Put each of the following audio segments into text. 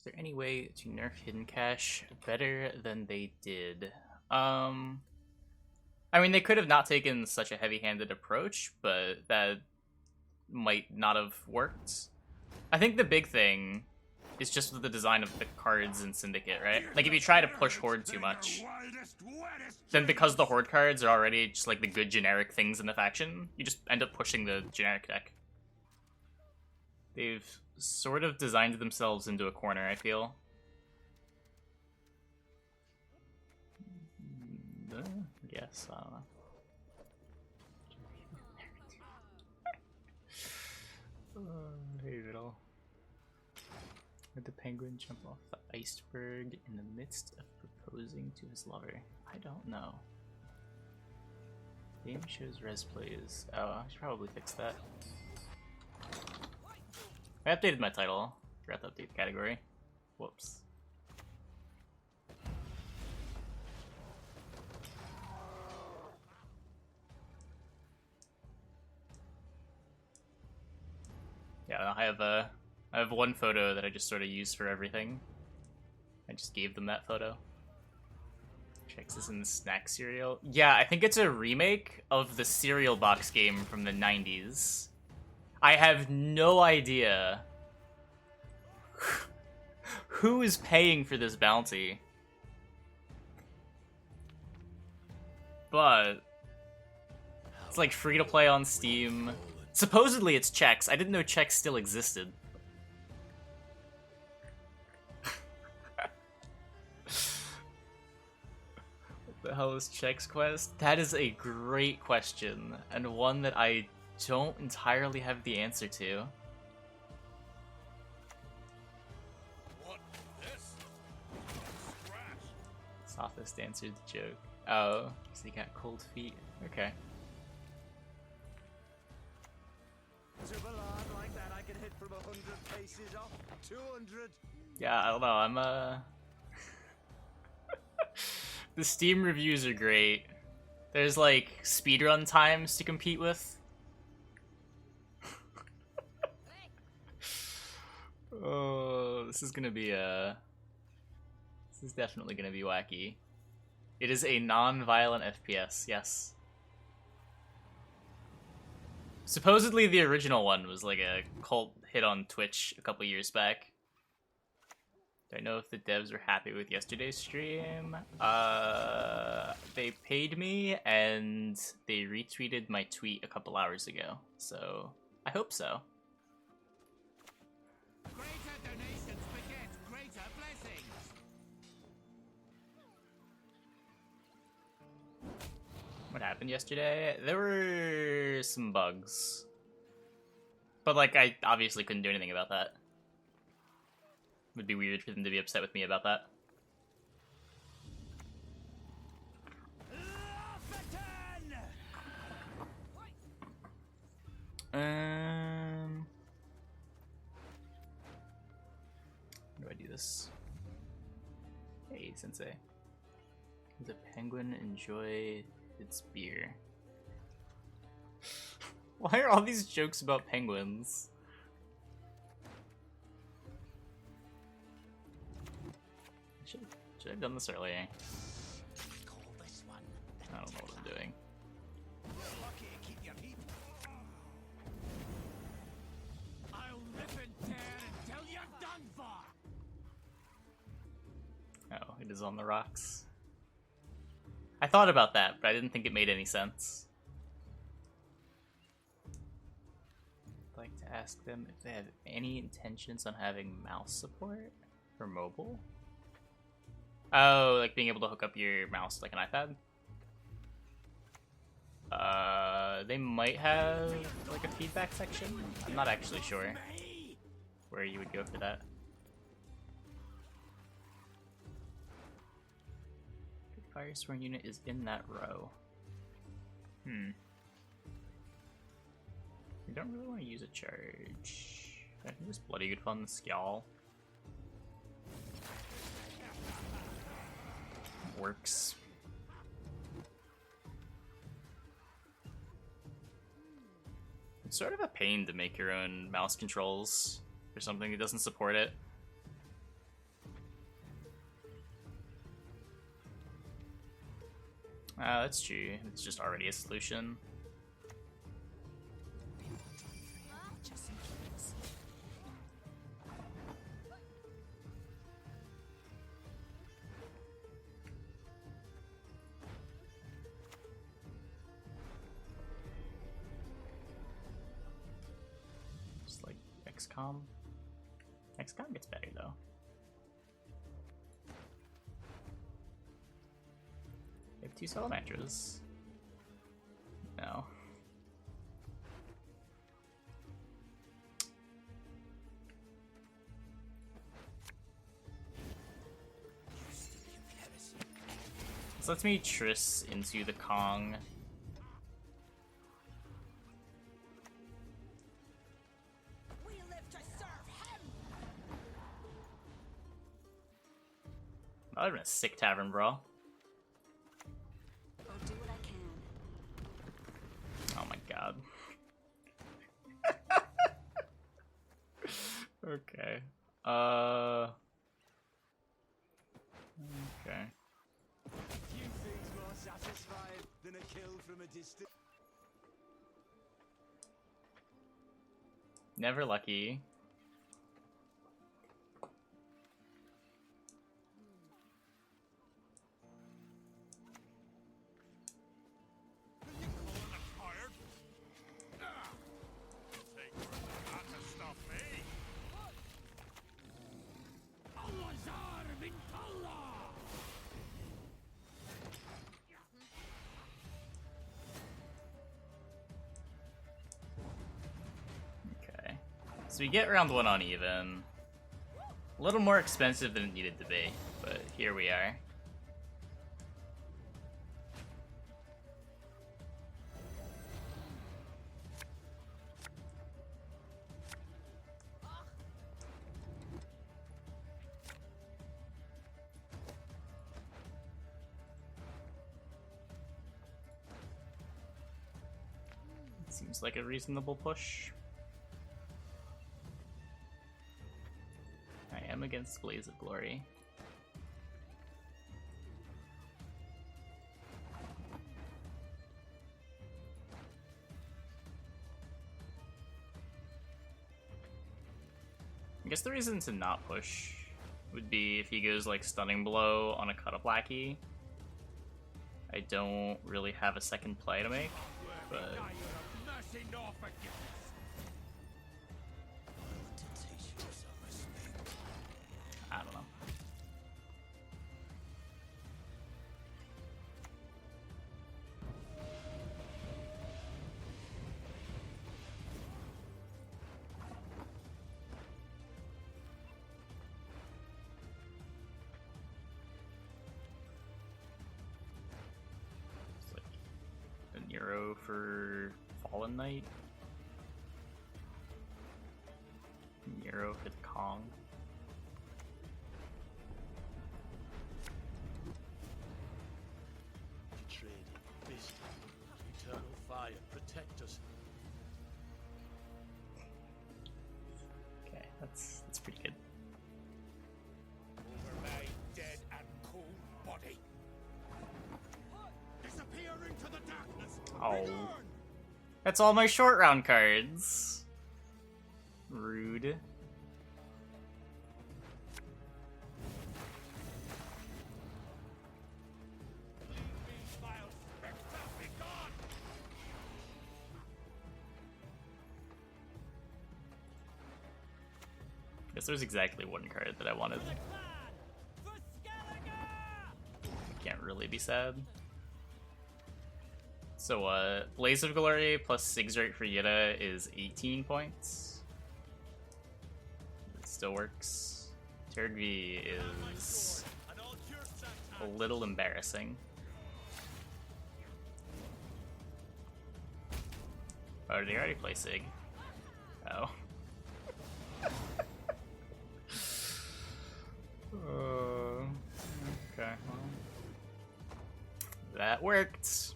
there any way to nerf hidden cache better than they did? I mean, they could have not taken such a heavy-handed approach, but that might not have worked. I think the big thing is just the design of the cards in Syndicate, right? Like, if you try to push Horde too much, then because the Horde cards are already just, like, the good generic things in the faction, you just end up pushing the generic deck. They've sort of designed themselves into a corner, I feel. Yes, I don't know. Hey, little. Did the penguin jump off the iceberg in the midst of proposing to his lover? I don't know. Game shows res plays. Oh, I should probably fix that. I updated my title. Forgot to update the category. Whoops. Yeah, I have one photo that I just sort of use for everything. I just gave them that photo. Chex is in the snack cereal. Yeah, I think it's a remake of the cereal box game from the 90s. I have no idea who is paying for this bounty. But it's like free to play on Steam. Supposedly it's Chex. I didn't know Chex still existed. What the hell is Chex Quest? That is a great question, and one that I don't entirely have the answer to. What this? Sophist answered the joke. Oh, so he got cold feet. Okay. Like that, I can hit from 100 paces off. 200. Yeah, I don't know. I'm The Steam reviews are great. There's like speedrun times to compete with. Oh, this is gonna be this is definitely gonna be wacky. It is a non-violent FPS, yes. Supposedly the original one was like a cult hit on Twitch a couple years back. Don't know if the devs were happy with yesterday's stream. They paid me and they retweeted my tweet a couple hours ago, so I hope so. Greater donations beget greater blessings. What happened yesterday? There were some bugs. But like, I obviously couldn't do anything about that. It would be weird for them to be upset with me about that. How do I do this? Hey, Sensei. Does a penguin enjoy its beer? Why are all these jokes about penguins? Should have done this earlier. I don't know what I'm doing. I'll rip and tear until you're done for. Oh, it is on the rocks. I thought about that, but I didn't think it made any sense. I'd like to ask them if they have any intentions on having mouse support for mobile. Oh, like being able to hook up your mouse like an iPad? They might have like a feedback section. I'm not actually sure where you would go for that. Firesworn unit is in that row. We don't really want to use a charge. I can just Bloody Good Fun the Scowl. Works. It's sort of a pain to make your own mouse controls for something that doesn't support it. That's true. It's just already a solution. Just like XCOM. XCOM gets better though. They have 2 salamandras. No. So let's me Triss into the Kong. We live to serve him. That would've been a sick Tavern Brawl. I'll do what I can. Oh my god. Okay. Okay. Few things more satisfying than a kill from a distance. Never lucky. Okay. So we get round 1 uneven. A little more expensive than it needed to be, but here we are. Seems like a reasonable push. I am against Blaze of Glory. I guess the reason to not push would be if he goes like Stunning Blow on a cut-up lackey. I don't really have a second play to make, but I don't know. It's like a Nero for Fallen Knight. Nero for the Kong. Trade, wisdom, eternal fire, protect us. Okay, that's pretty good. over my dead and cold body. Disappear into the darkness. Oh. That's all my short round cards. Rude. Guess there's exactly one card that I wanted. Can't really be sad. So, Blaze of Glory plus Sigzart for Yitta is 18 points. It still works. Turd V is a little embarrassing. Oh, did he already play Sig? Oh. Okay, well. That worked.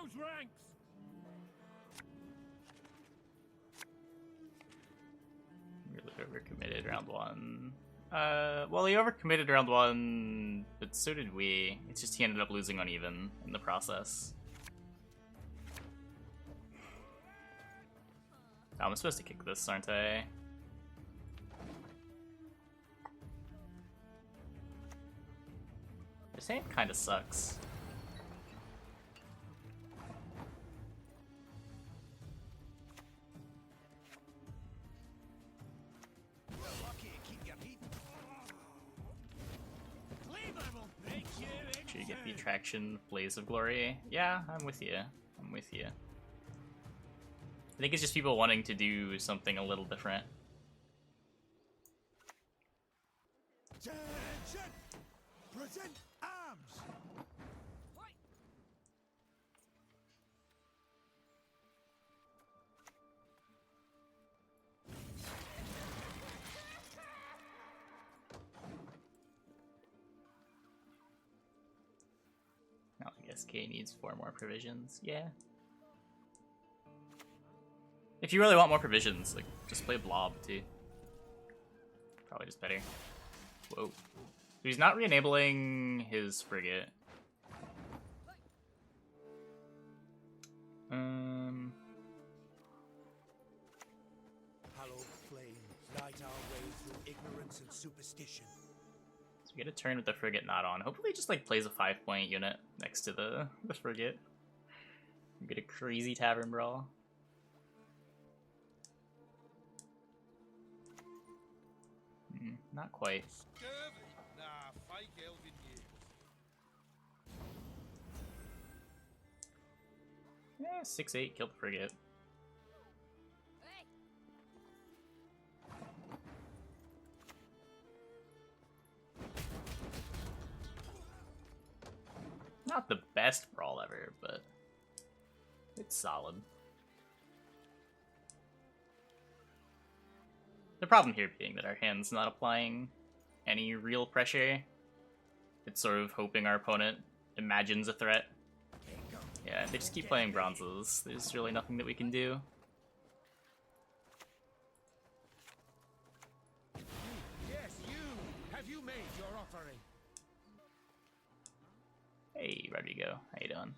those ranks! Really overcommitted round one. Well, he overcommitted round one, but so did we. It's just he ended up losing uneven in the process. Oh, I'm supposed to kick this, aren't I? This hand kind of sucks. Should you get the attraction Blaze of Glory? Yeah, I'm with you. I'm with you. I think it's just people wanting to do something a little different. Attention! Present arms! Oh, I guess K needs 4 more provisions. Yeah. If you really want more provisions, like, just play Blob, too. Probably just better. Whoa. So he's not re-enabling his Frigate. Hallowed flame, light our way through ignorance and superstition. So we get a turn with the Frigate not on. Hopefully he just, like, plays a 5-point unit next to the Frigate. We get a crazy Tavern Brawl. Not quite. Scurvy? Nah, fake elven years. Yeah, 6-8, killed the Frigate. Not the best brawl ever, but it's solid. The problem here being that our hand's not applying any real pressure. It's sort of hoping our opponent imagines a threat. Yeah, they just keep playing bronzes. There's really nothing that we can do. Yes, you! Have you made your offering? Hey, Rodrigo, how you doing?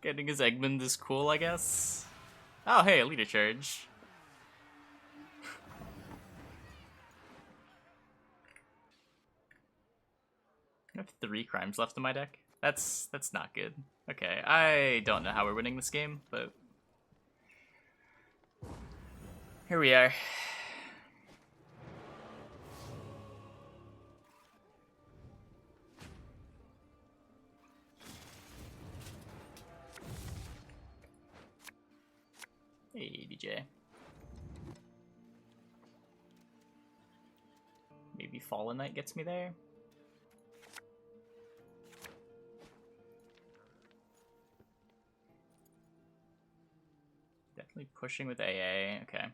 Getting his Eggman is cool, I guess. Oh, hey, a leader charge. I have 3 crimes left in my deck. That's not good. Okay, I don't know how we're winning this game, but here we are. Hey, DJ. Maybe Fallen Knight gets me there? Definitely pushing with AA, okay.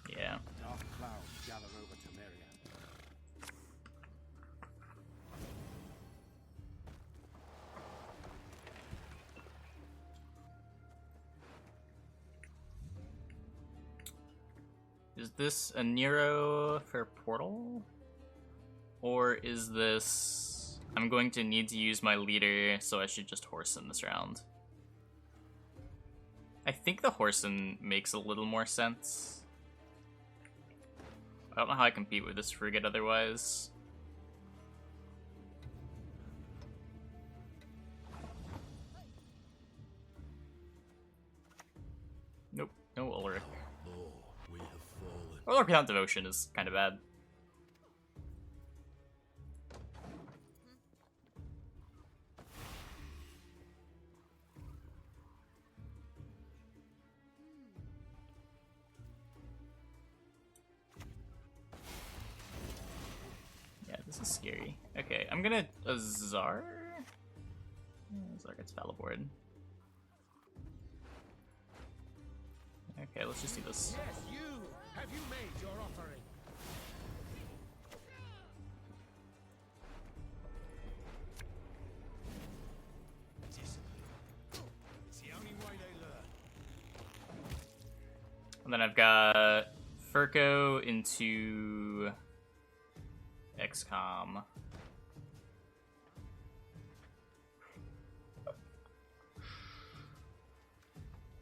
Yeah. Dark clouds gather over Temeria. Is this a Nero for Portal? Or is this... I'm going to need to use my leader, so I should just Whoreson this round. I think the Whoreson makes a little more sense. I don't know how I compete with this Frigate otherwise. Nope, no Ulrich. Ulrich without Devotion is kind of bad. Yeah, this is scary. Okay, I'm gonna Azar. Azar gets Falaboard. Okay, let's just do this. Yes, you! Have you made your offering? And then I've got Furco into XCOM.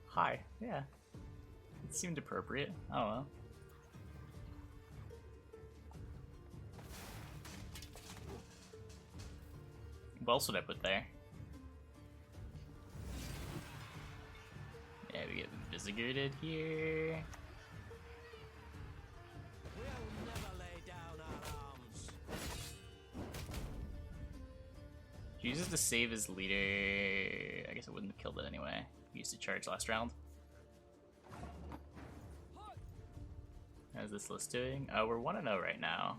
Hi, yeah. It seemed appropriate. I don't know. What else would I put there? Yeah, we get Visigated here. We'll never lay down our arms. He uses to save his leader. I guess it wouldn't have killed it anyway. He used to charge last round. How's this list doing? Oh, we're 1-0 right now.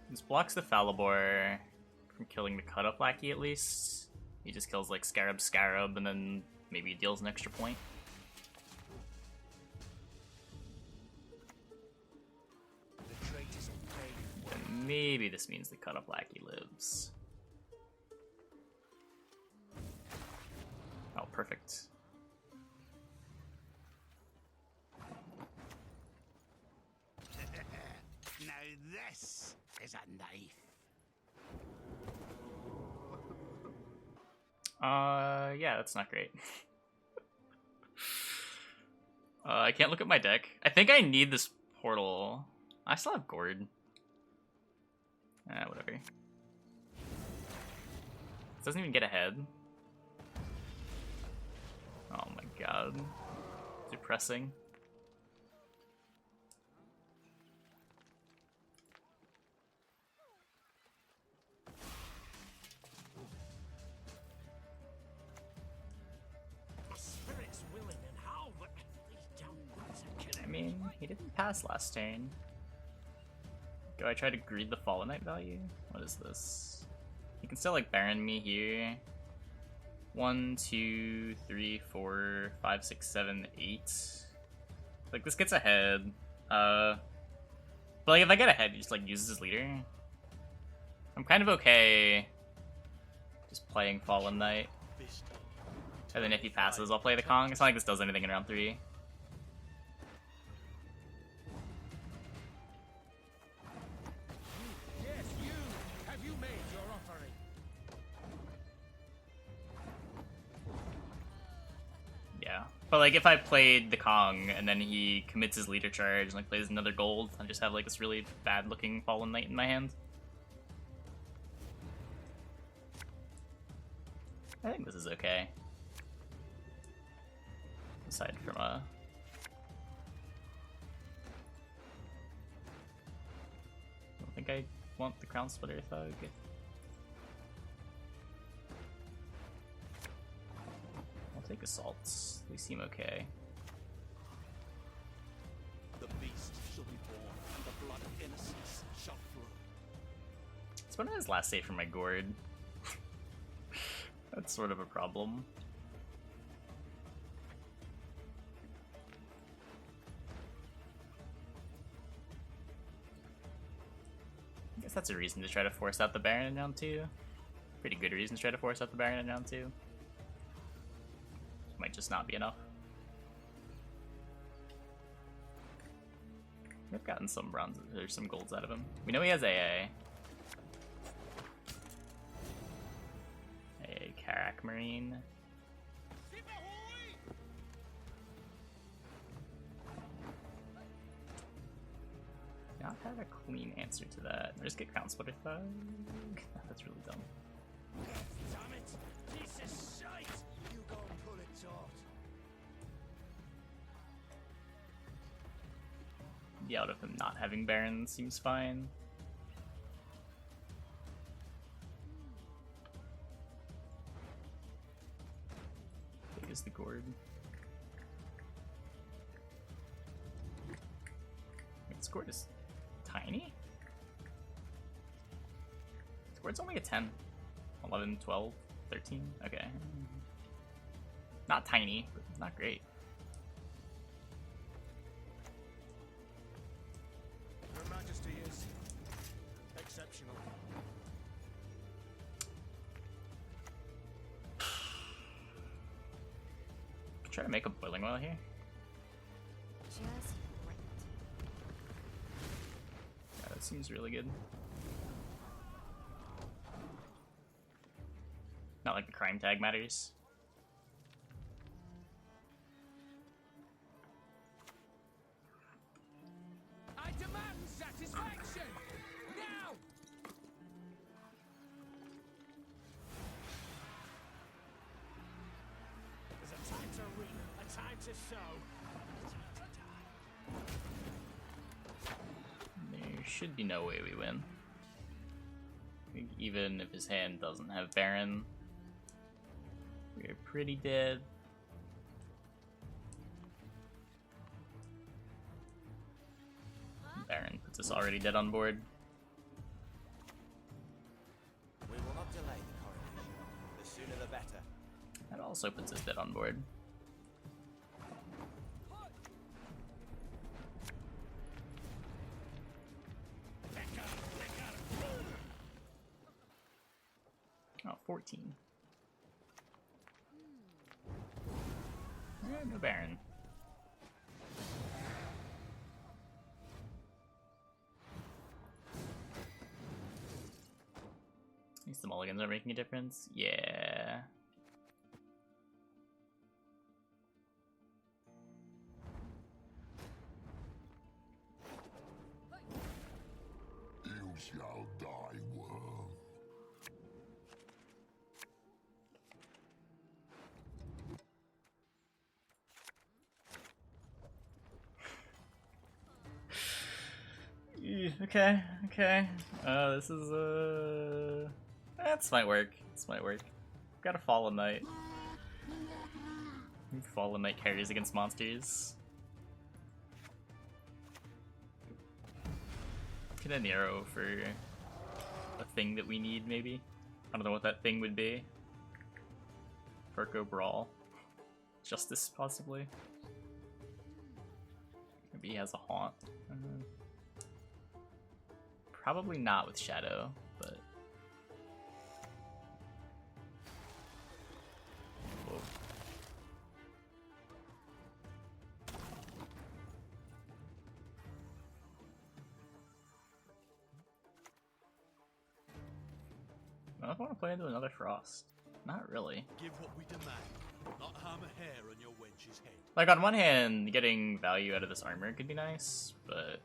This blocks the Falibor from killing the Cut Up Lackey at least. He just kills like Scarab, and then maybe deals an extra point. And maybe this means the Cut Up Lackey lives. Oh, perfect. Now this is a knife. Yeah, that's not great. I can't look at my deck. I think I need this portal. I still have Gord. Whatever. It doesn't even get ahead. Oh my god. Depressing. I mean, he didn't pass last turn. Do I try to greed the Fallen Knight value? What is this? He can still like Baron me here. 1, 2, 3, 4, 5, 6, 7, 8. Like this gets ahead. But like if I get ahead, he just like uses his leader. I'm kind of okay just playing Fallen Knight. And then if he passes, I'll play the Kong. It's not like this does anything in round 3. Yes, you. Have you made your offering? Yeah. But like if I played the Kong and then he commits his leader charge and like plays another gold, I just have like this really bad looking Fallen Knight in my hand. I think this is okay. Aside from I don't think I want the Crown Splitter Thug. I'll take assaults. They seem okay. The beast shall be born, and the blood of innocence shall flow. It's one of his last save for my Gord. That's sort of a problem. I guess that's a reason to try to force out the Baron in round 2. Pretty good reason to try to force out the Baron in round 2. Might just not be enough. We've gotten some bronzes, or some golds out of him. We know he has AA. AA Karak Marine. Not had a clean answer to that. Or just get Crown Splitter Thug. That's really dumb. Damn it! Piece of shite! You go and pull it taut. The out of him not having Baron seems fine. Big is the Gord. This Gord is tiny? This Gord's only a 10. 11, 12, 13? Okay. Not tiny, but not great. Your Majesty is Try to make a boiling oil here. Just right. Yeah, that seems really good. Not like the crime tag matters. I demand satisfaction! Now! There's a time to reap, a time to sow, a time to die. There should be no way we win. I think even if his hand doesn't have Baron, we're pretty dead. Baron puts us already dead on board. We will not delay the coronation. The sooner the better. That also puts us dead on board. Oh, 14. No Baron. At least the mulligans are making a difference. Yeah. You shall die, worm. Okay, okay. This is this might work. This might work. Got a Fallen Knight. Fallen Knight carries against monsters. Get an arrow for a thing that we need, maybe. I don't know what that thing would be. Tavern Brawl. Justice, possibly. Maybe he has a haunt. Probably not with Shadow, but... Whoa. I don't want to play into another Frost. Not really. Give what we demand, not harm a hair on your wench's head. Like, on one hand, getting value out of this armor could be nice, but...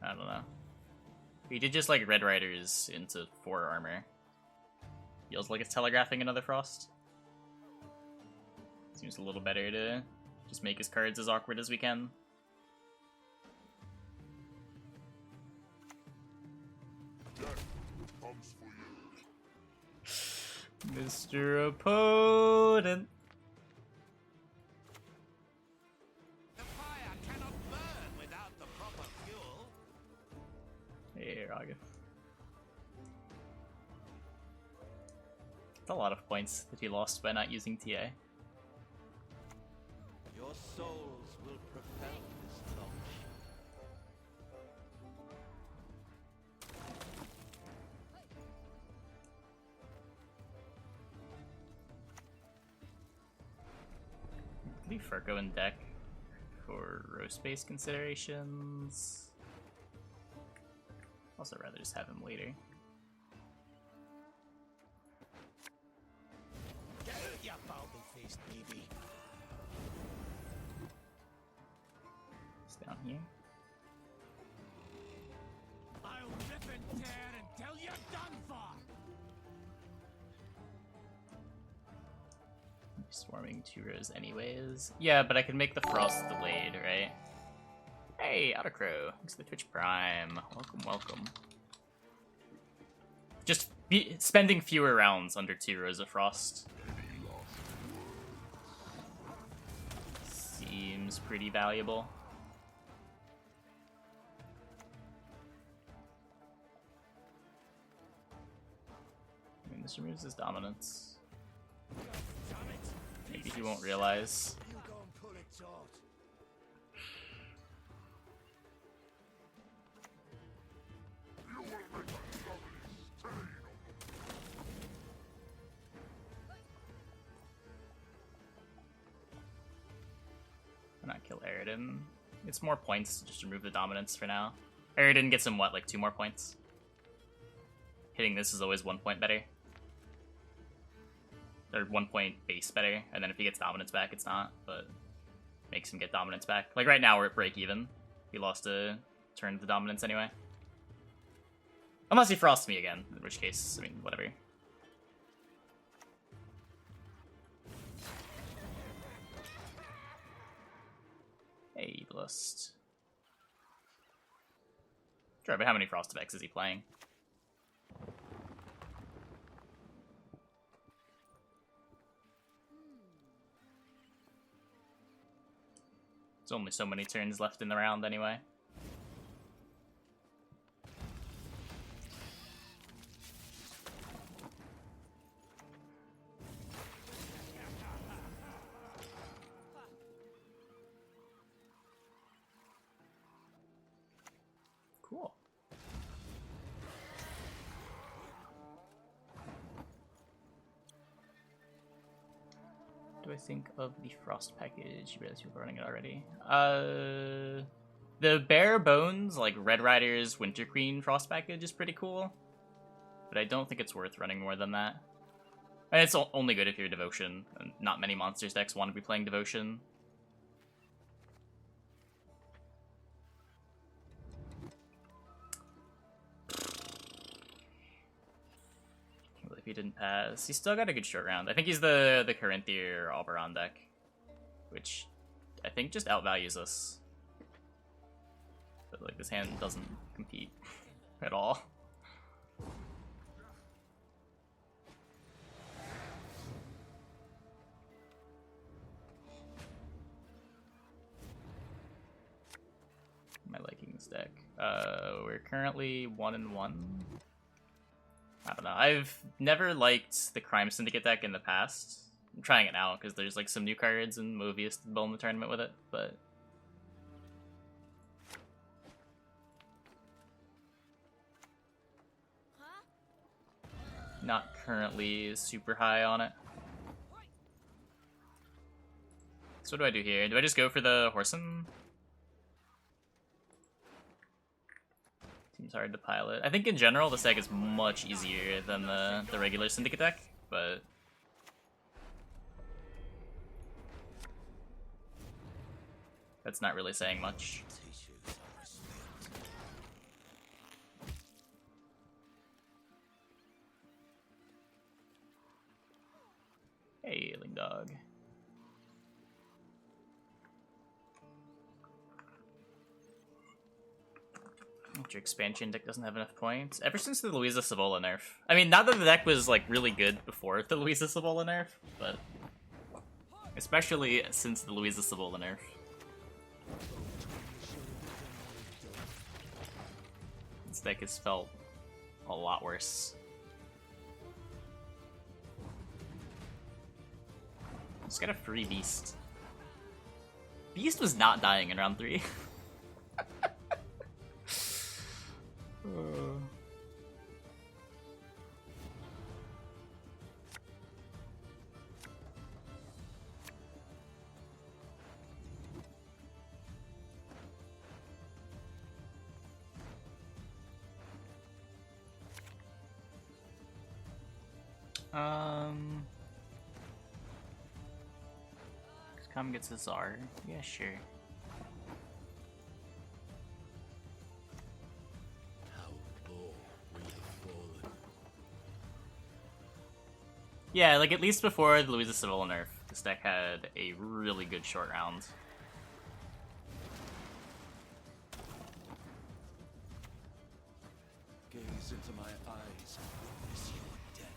I don't know. We did just, like, Red Riders into 4 armor. Feels like it's telegraphing another Frost. Seems a little better to just make his cards as awkward as we can. Death comes for you. Mr. Opponent. The fire cannot burn without the proper fuel. Hey, Raga. It's a lot of points that he lost by not using TA. Your souls will propel this launch. Leave Furco in deck for row space considerations. Also, rather just have him later. Get out, you balding-faced baby. It's down here. I'll rip and tear until you're done for. Swarming 2 rows anyways. Yeah, but I could make the Frost delayed, right? Hey, Autocrow. Thanks for the Twitch Prime. Welcome, welcome. Just spending fewer rounds under 2 rows of Frost. Seems pretty valuable. I mean, this removes his dominance. Maybe he won't realize. You go and pull it taut. kill Aridin. It's more points to just remove the dominance for now. Aridin gets him, what, like 2 more points? Hitting this is always 1 point better. Or 1 point base better, and then if he gets dominance back, it's not, but makes him get dominance back. Like right now, we're at break even. We lost a turn of the dominance anyway. Unless he frosts me again, in which case, I mean, whatever. Hey, Lust. Sure, but how many Frost effects is he playing? There's only so many turns left in the round anyway. Cool. Do I think of the Frost package? You realize people are running it already. The bare bones, like Red Rider's Winter Queen Frost package is pretty cool. But I don't think it's worth running more than that. And it's only good if you're Devotion, and not many Monsters decks want to be playing Devotion. If he didn't pass, he's still got a good short round. I think he's the Carinthier Oberon deck, which I think just outvalues us. But like this hand doesn't compete at all. Am I liking this deck? We're currently 1-1. I don't know. I've never liked the Crime Syndicate deck in the past. I'm trying it now because there's like some new cards and Movius did well in the tournament with it, but not currently super high on it. So what do I do here? Do I just go for the Whoreson? Seems hard to pilot. I think in general this deck is much easier than the regular Syndicate deck, but that's not really saying much. Hey, Ailing Dog. Your expansion deck doesn't have enough points. Ever since the Luiza Savolla nerf. I mean, not that the deck was like really good before the Luiza Savolla nerf, but especially since the Luiza Savolla nerf. This deck has felt a lot worse. Just got a free Beast. Beast was not dying in round 3. Come gets a Czar. Yeah, sure. Yeah, like at least before the Luiza Savolla nerf, this deck had a really good short round. Gaze into my eyes. Is your death.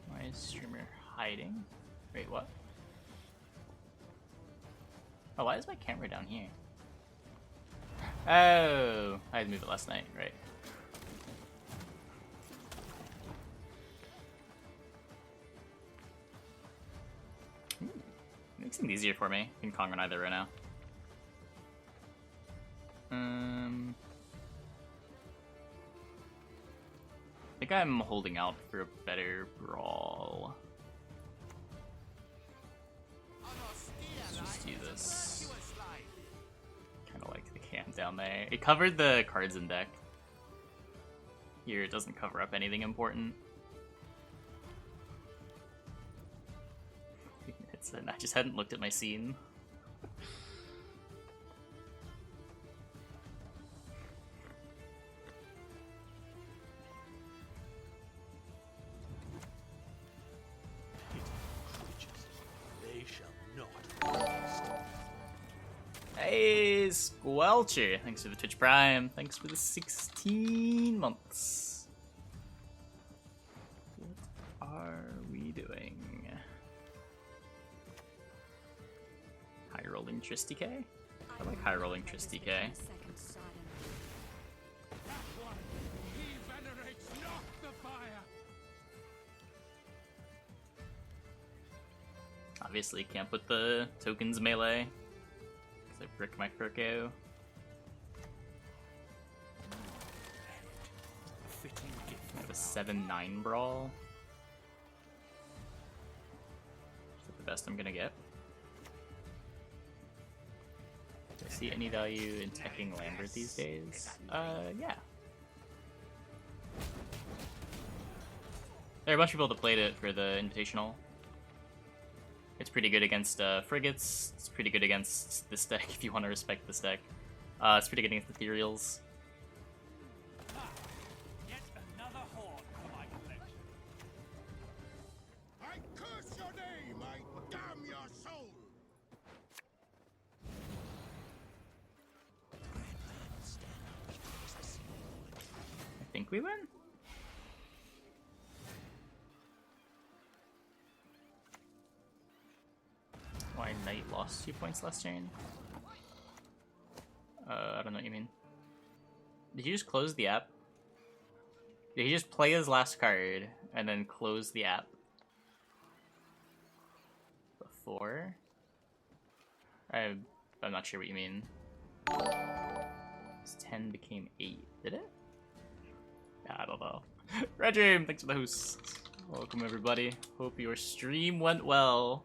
Why is streamer hiding? Wait, what? Oh, why is my camera down here? Oh, I had to move it last night, right. it easier for me. I can Kong on either right now. I think I'm holding out for a better brawl. Let's just do this. Kind of like the camp down there. It covered the cards in deck. Here it doesn't cover up anything important. I just hadn't looked at my scene. They shall not waste. Hey, Squelcher! Thanks for the Twitch Prime. Thanks for the 16 months. What are we doing? High rolling Triss DK? I like high rolling Triss DK. That one, he venerates not the fire. Obviously can't put the tokens melee, because I brick my Kirko. I have a 7-9 brawl. Is that the best I'm gonna get? Do I see any value in teching Lambert these days? Yeah. There are a bunch of people that played it for the Invitational. It's pretty good against frigates. It's pretty good against this deck if you want to respect this deck. It's pretty good against ethereals. Yet another horn for my collection. I curse your name! I damn your soul! I think we win. Why Knight lost 2 points last turn? I don't know what you mean. Did he just close the app? Did he just play his last card and then close the app? Before? I'm not sure what you mean. This 10 became 8, did it? Yeah, I don't know. Red Dream, thanks for the host. Welcome everybody. Hope your stream went well.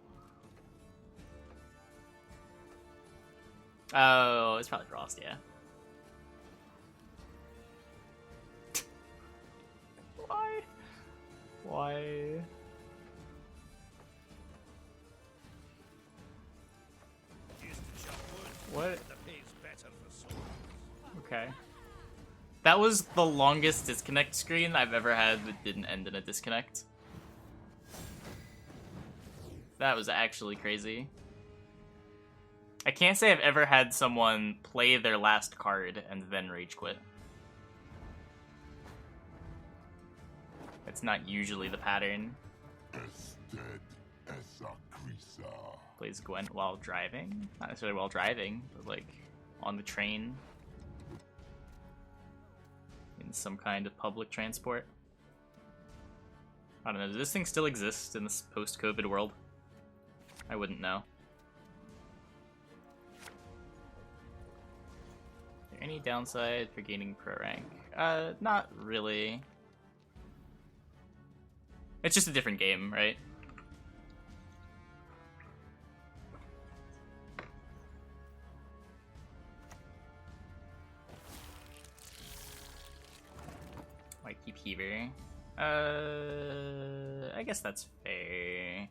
Oh, it's probably Frost, yeah. Why? Why? What? Okay. That was the longest disconnect screen I've ever had that didn't end in a disconnect. That was actually crazy. I can't say I've ever had someone play their last card and then rage quit. That's not usually the pattern. Plays Gwent while driving? Not necessarily while driving, but like on the train. In some kind of public transport. I don't know, does this thing still exist in this post-COVID world? I wouldn't know. Is there any downside for gaining pro rank? Not really. It's just a different game, right? Why keep Heaver? I guess that's fair.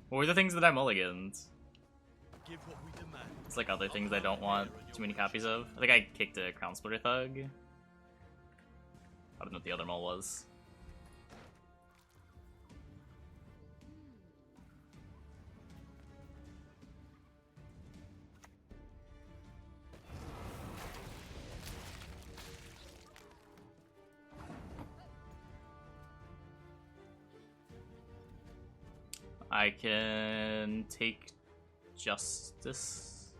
What were the things that I mulliganed? Give what we demand. It's like other things I don't want too many copies of. I think I kicked a Crown Splitter Thug. I don't know what the other mull was. I can take Justice.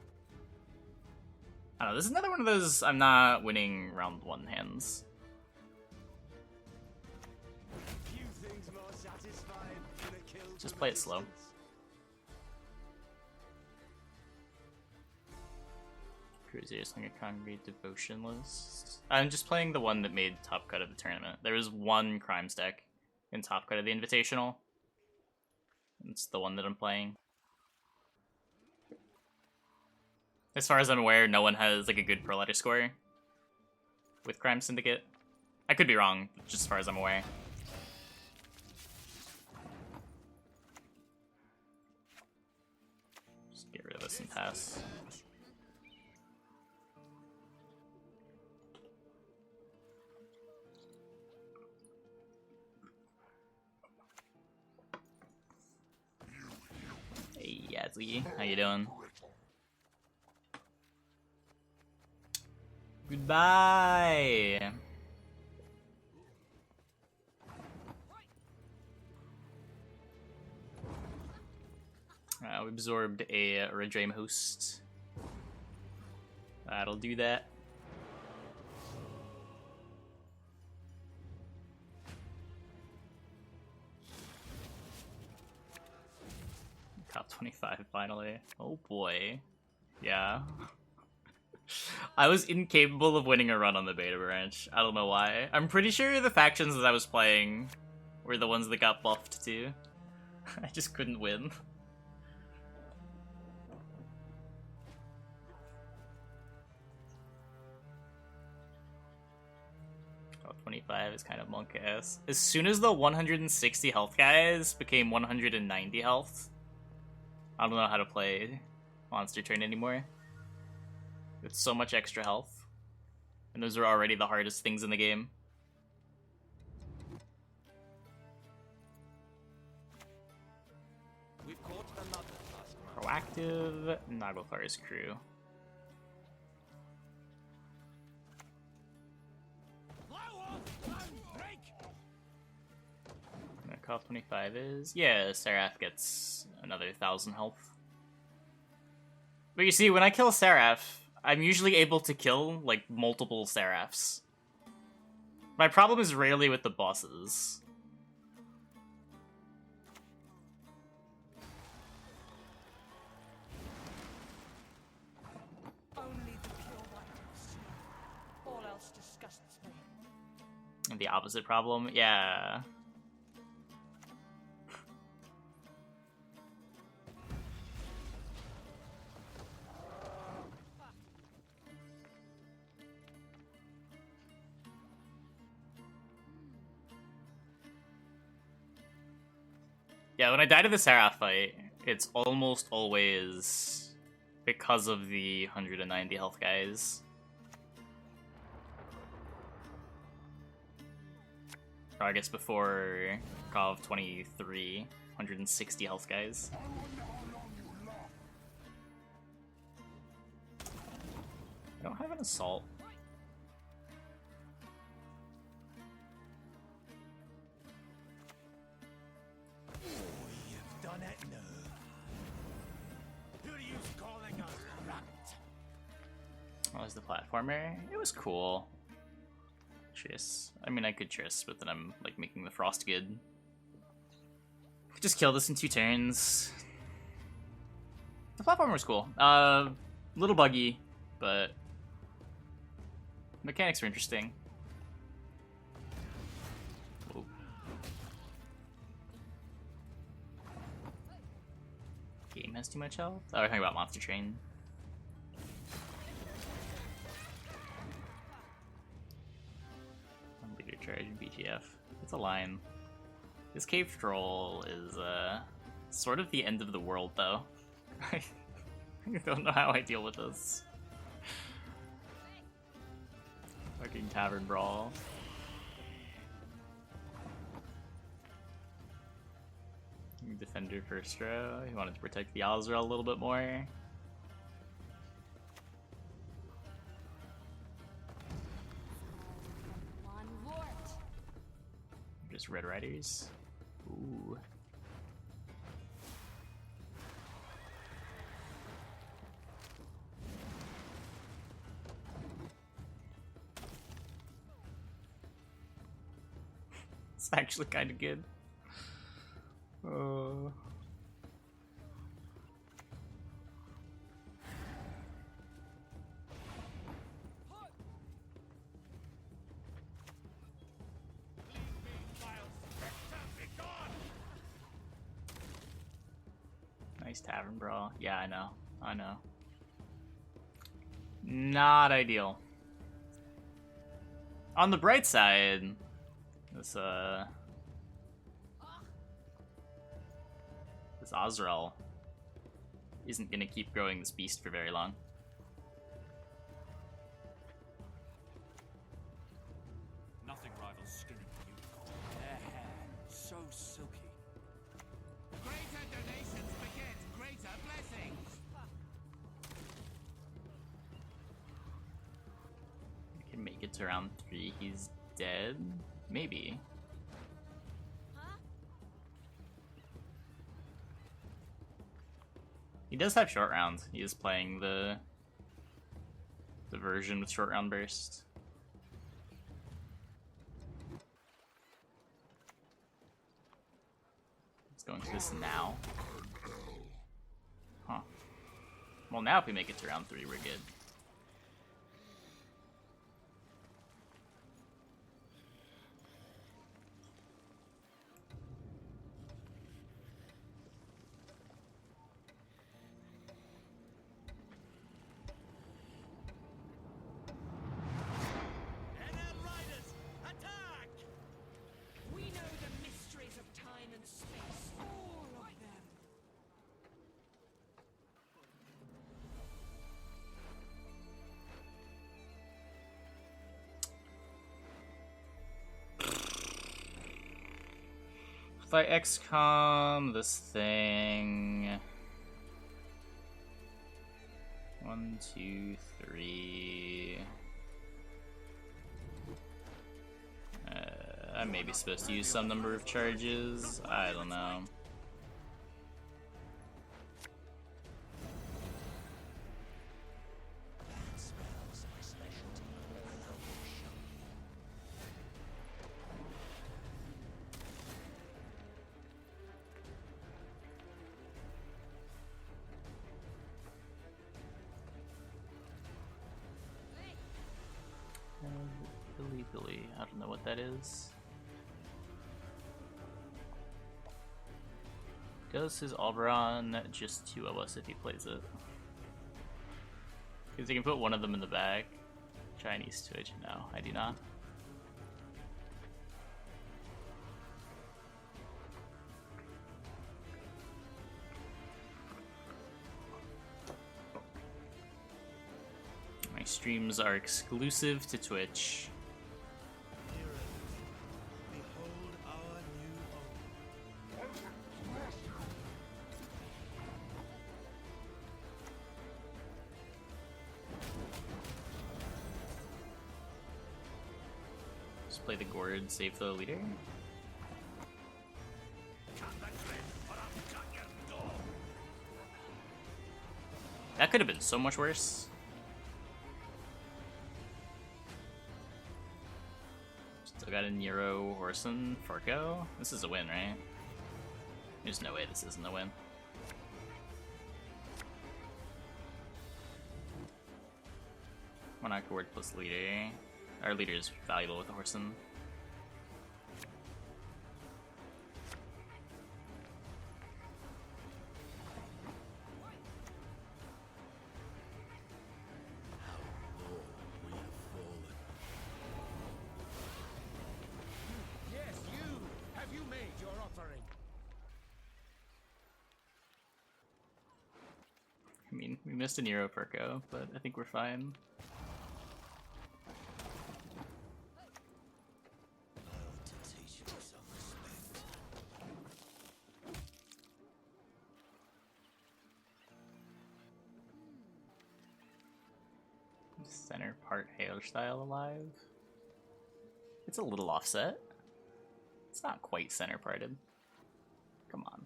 I don't know, this is another one of those I'm not winning round 1 hands. Few things more satisfying Just play it slow. Crusaders Hunger Congregate Devotion list. I'm just playing the one that made top cut of the tournament. There was one Crimes deck in top cut of the Invitational. It's the one that I'm playing. As far as I'm aware, no one has like a good per letter score with Crime Syndicate. I could be wrong, just as far as I'm aware. Just get rid of this and pass. Hey, Yazzie, how you doing? Goodbye! We absorbed a Redraim host. That'll do that. Top 25 finally. Oh boy. Yeah. I was incapable of winning a run on the beta branch. I don't know why. I'm pretty sure the factions that I was playing were the ones that got buffed too. I just couldn't win. Oh, 25 is kind of monk ass. As soon as the 160 health guys became 190 health, I don't know how to play Monster Turn anymore. It's so much extra health. And those are already the hardest things in the game. We've caught another task. Proactive Naglfar's crew. Cough 25 is... Yeah, Seraph gets another 1,000 health. But you see, when I kill Seraph, I'm usually able to kill, like, multiple Seraphs. My problem is rarely with the bosses. Only the pure white. All else disgusts me. And the opposite problem? Yeah. Yeah, when I die to the Seraph fight, it's almost always because of the 190 health guys. Or I guess before Cov 23, 160 health guys. I don't have an assault. Done it now. Who are you calling us rat? What was the platformer? It was cool. Triss. I mean, I could Triss, but then I'm like making the frost good. Just kill this in 2 turns. The platformer was cool. Little buggy, but mechanics are interesting. Whoa. Game has too much health? Oh, we're talking about Monster Train. Unleader charge BTF. It's a line. This cave troll is sort of the end of the world, though. I don't know how I deal with this. Fucking Tavern Brawl. Defender first row. He wanted to protect the Azra a little bit more. One Lord. Just Red Riders. Ooh. It's actually kind of good. Nice Tavern Brawl. Yeah, I know. I know. Not ideal. On the bright side, this Azrael isn't gonna keep growing this beast for very long. Nothing rivals skinning a unicorn. Their hair, so silky. Greater donations beget greater blessings. I can make it to round 3. He's dead? Maybe. He does have short round. He is playing the version with short round burst. Let's go into this now. Huh. Well, now if we make it to round 3, we're good. We know the mysteries of time and space, all of them. If I XCOM this thing... 1, 2, 3... I may be supposed to use some number of charges. I don't know. Illegally, I don't know what that is. Does his Alberon just 2 us if he plays it? Because he can put one of them in the bag. Chinese Twitch? No, I do not. My streams are exclusive to Twitch. Behold our new home. Just play the Gord, save the leader. That could have been so much worse. Still got a Nero, Whoreson, Farco. This is a win, right? There's no way this isn't a win. Why not Gord plus leader? Our leader is valuable with the Whoreson. Yes, you! Have you made your offering? I mean, we missed a Nero Farco, but I think we're fine. Center part hairstyle alive. It's a little offset. It's not quite center parted. Come on.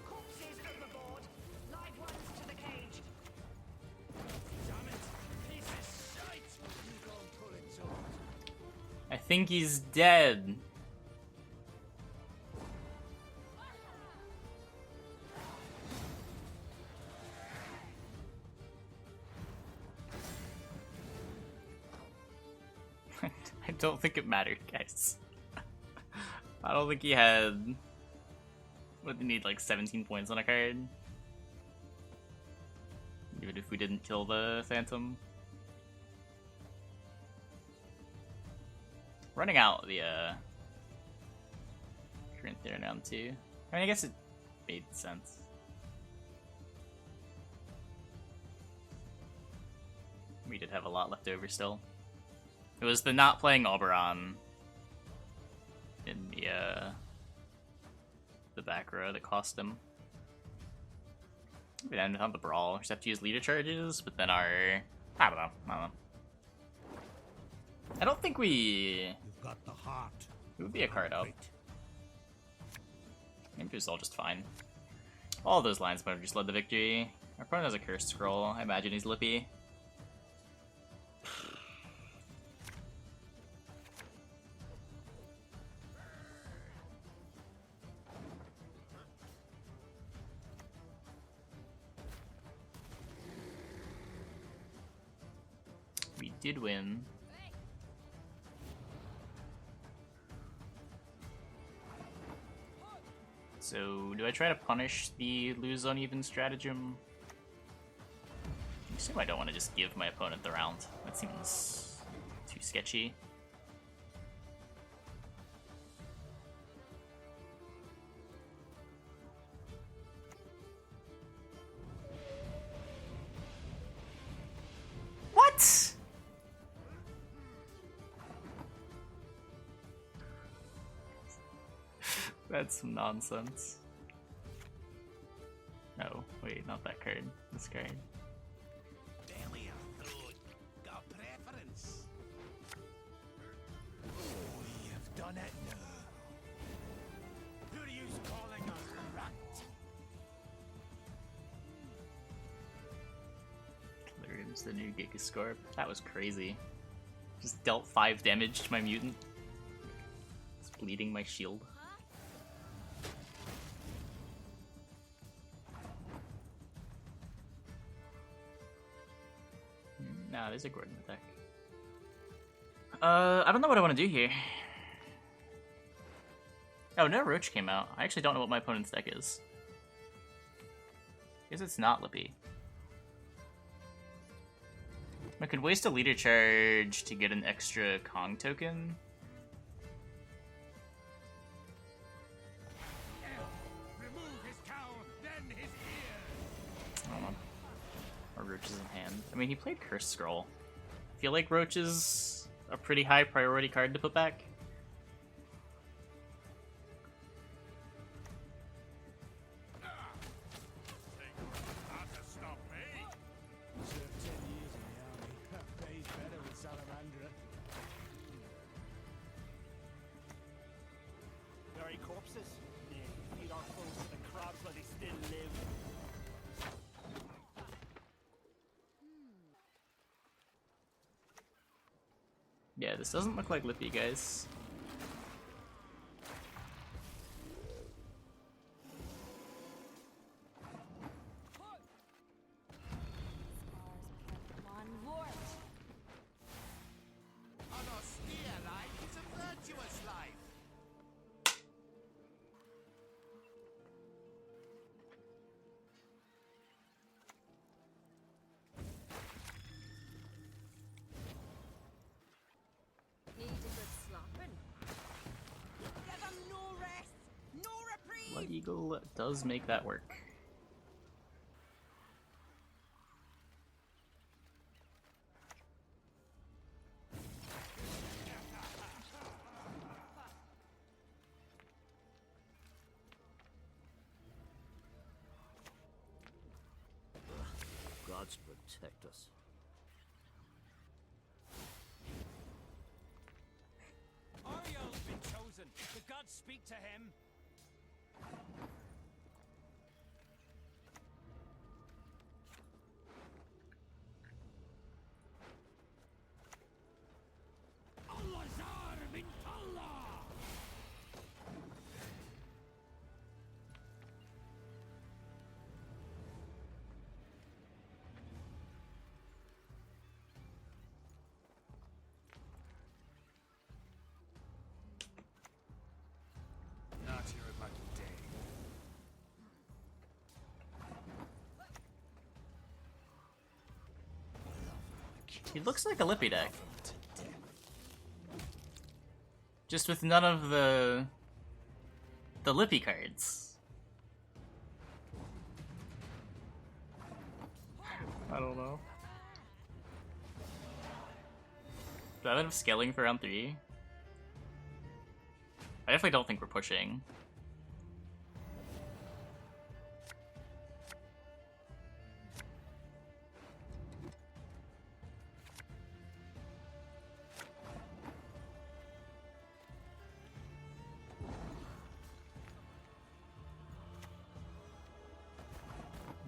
Corpses overboard, live ones to the cage. Damn it! Piece of shite! You go and pull it sword. I think he's dead. I don't think it mattered, guys. I don't think he had. What did he need, like 17 points on a card? Even if we didn't kill the Phantom. Running out the current there now too. I mean, I guess it made sense. We did have a lot left over still. It was the not playing Oberon in the back row that cost him. We ended on the Brawl. We just have to use leader charges, but then our... I don't know. I don't think we... You've got the heart. It would be a card up. Maybe it was all just fine. All those lines might have just led the victory. Our opponent has a cursed scroll. I imagine he's lippy. We did win. So, do I try to punish the lose uneven stratagem? I assume I don't want to just give my opponent the round. That seems too sketchy. What? That's some nonsense. No, wait, not that card. This card. Belly or throat? Got a preference? Oh, you've done it now. Who are you calling a rat? There's the new Gigascorp. That was crazy. Just dealt 5 damage to my mutant. It's bleeding my shield. Nah, there's a Gordon attack. I don't know what I want to do here. Oh, no Roach came out. I actually don't know what my opponent's deck is. I guess it's not Lippy. I could waste a leader charge to get an extra Kong token. Remove his cowl, then his ear. I don't know. Or Roach is in hand. I mean, he played Curse Scroll. I feel like Roach is a pretty high priority card to put back. Hard to stop me. Served 10 years in the army. That pays better with Salamandra. Very corpses? Yeah, feed our foes to the crabs while they still live. Yeah, this doesn't look like Lippy, guys. One wart. An austere life is a virtuous life. Need a good slopping. Give him no rest, no reprieve. Blood Eagle does make that work. Gods protect us. Ariel's been chosen. The gods speak to him. Allah-zar min Allah! He looks like a Lippy deck. Just with none of the Lippy cards. I don't know. Do I have enough scaling for round 3? I definitely don't think we're pushing.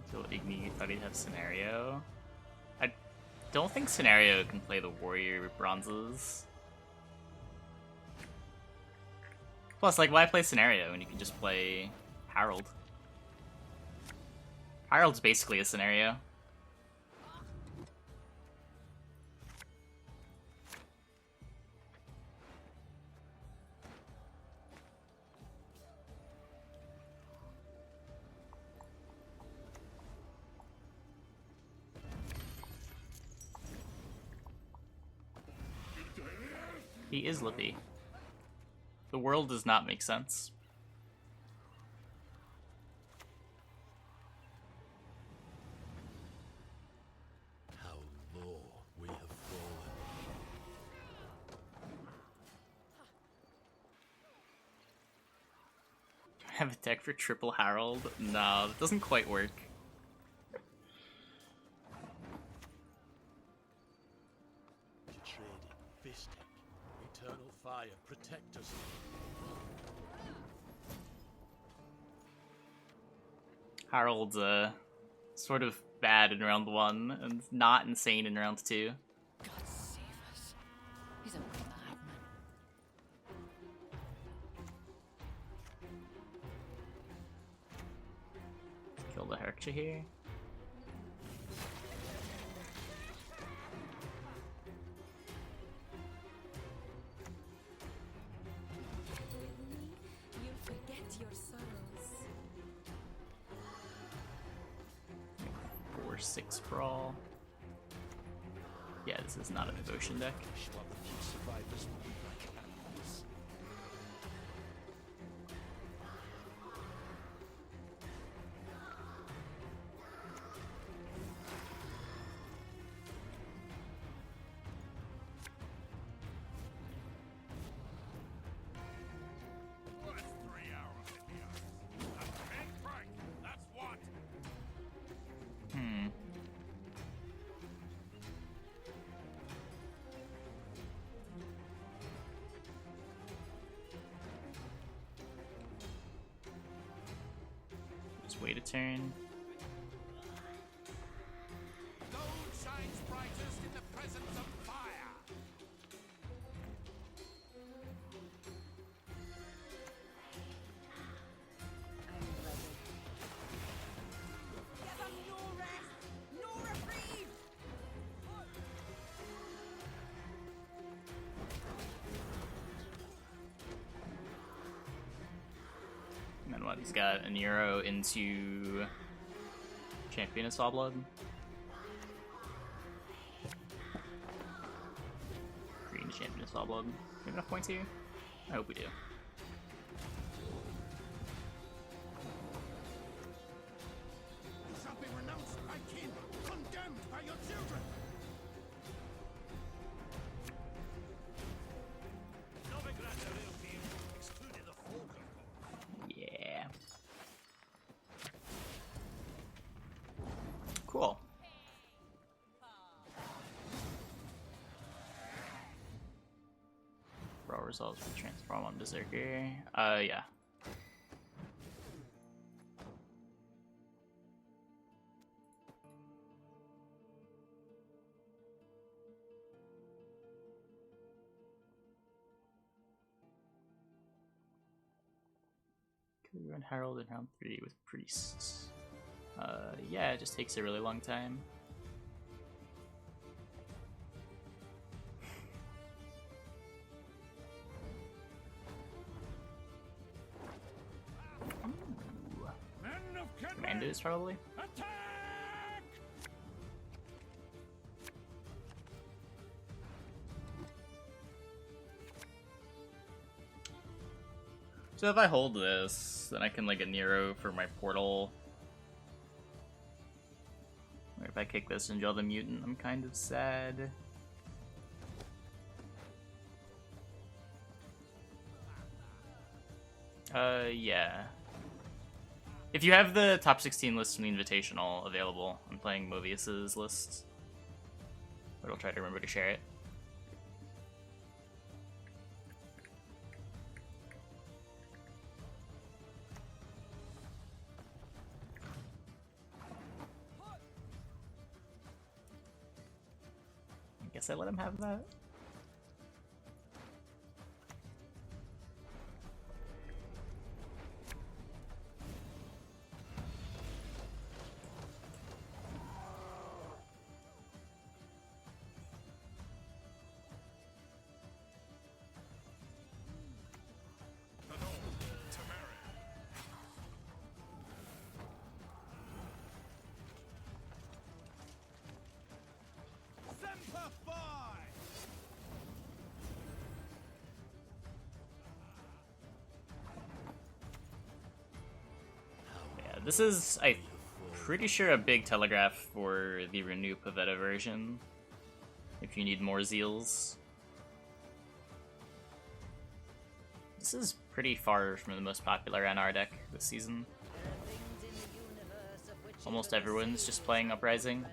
Until Igni thought he'd have Scenario. I don't think Scenario can play the Warrior bronzes. Plus, like, why play Scenario when you can just play Harold? Harold's basically a Scenario. He is Lippy. The world does not make sense. How low we have fallen. Have a deck for triple Harold? No, that doesn't quite work. Trading, fisting, eternal fire, protect us. Harold's sort of bad in round 1 and not insane in round 2. God save us. He's a madman. Kill the Herkcha here. You'll forget your sorrows. 4-6 Brawl. Yeah, this is not a devotion deck. Show up a few survivors will be like animals. Well, that's 3 hours in the ice. That's 10 crank. That's what? Hmm. Just wait a turn. Gold shines brightest in the presence of fire. I'm ready. Give them no rest, no reprieve. And then what? He's got an Euro into Champion of Sawblood. Green Champion of Sawblood. Do we have enough points here? I hope we do. You shall be renounced by kin, condemned by your children. Excluded the folk of Yeah. Cool. Brawl results with Transform on Berserker. Yeah. Could we run Herald in round 3 with Priests? Yeah, it just takes a really long time. Ooh. men of Kenry. Commandos, probably? Attack! So if I hold this, then I can like a Nero for my portal. Or if I kick this and draw the mutant, I'm kind of sad. Yeah. If you have the top 16 list from the Invitational available, I'm playing Movius's list. But I'll try to remember to share it. I guess I let him have that. Semper Fi! Yeah, this is, I'm pretty sure, a big telegraph for the Renew Pavetta version. If you need more Zeals. This is pretty far from the most popular NR deck this season. Almost everyone's just playing Uprising.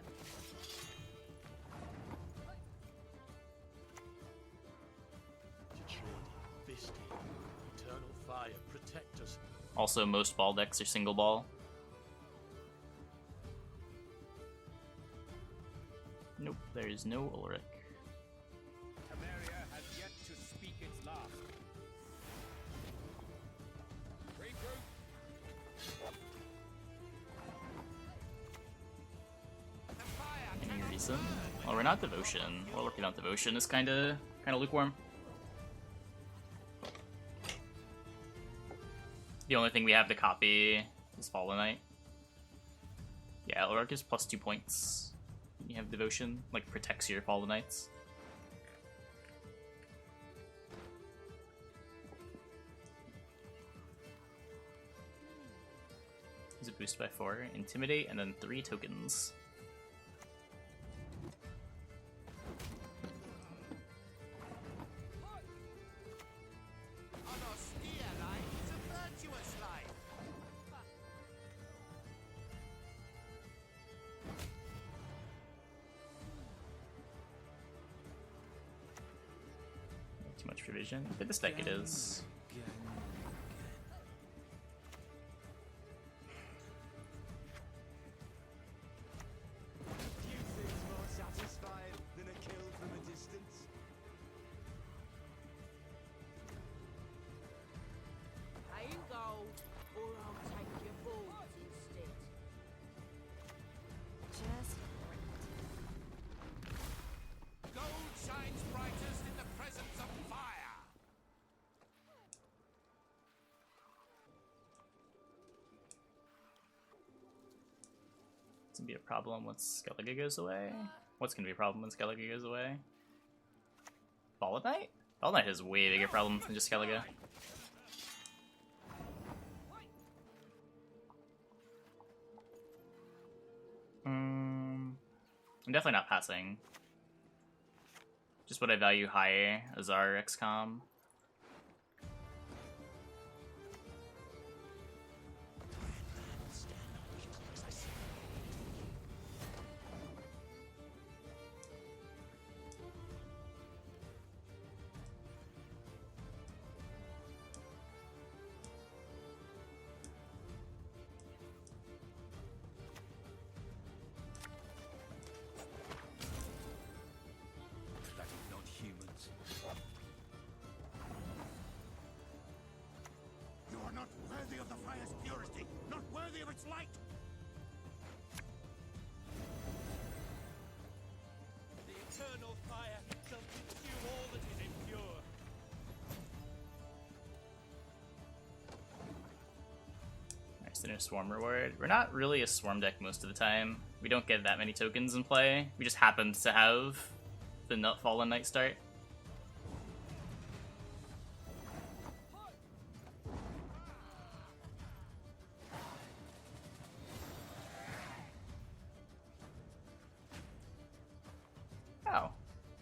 Eternal fire, protect us. Also, most ball decks are single ball. Nope, there is no Ulrich. Temeria has yet to speak its last. Regroup. Any reason? Well, we're not Devotion. Well, looking at Devotion is kind of lukewarm. The only thing we have to copy is Fallen Knight. Yeah, Ulrich is plus 2 points. You have Devotion, like protects your Fallen Knights. He's a boost by 4, Intimidate, and then 3 tokens. Too much provision. But this deck it is. Few things more satisfying than a kill from a distance. Pay in gold, or I'll take your balls instead. Just Gold shines brightest in the presence of fire. It's gonna be a problem once Skellige goes away. What's gonna be a problem when Skellige goes away? Fallen Knight? Fallen Knight has way bigger problems than just Skellige. I'm definitely not passing. Just what I value higher, Azar XCOM. Not humans. You are not worthy of the fire's purity, not worthy of its light. The eternal fire shall consume all that is impure. Alright, so no Swarm reward. We're not really a Swarm deck most of the time. We don't get that many tokens in play. We just happen to have the Nut Fallen Knight start.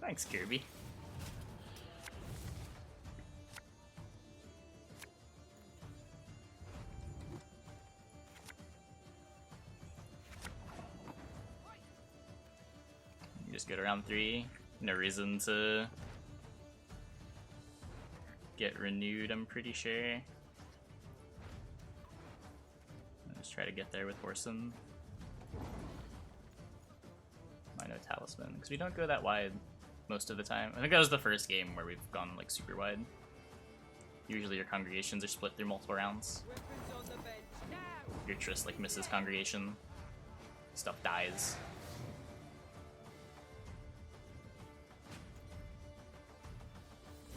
Thanks, Kirby. You just go to round 3. No reason to get renewed, I'm pretty sure. I'll just try to get there with Whoreson. I know Talisman, because we don't go that wide most of the time. I think that was the first game where we've gone like super wide. Usually your congregations are split through multiple rounds. Your Triss like misses congregation. Stuff dies.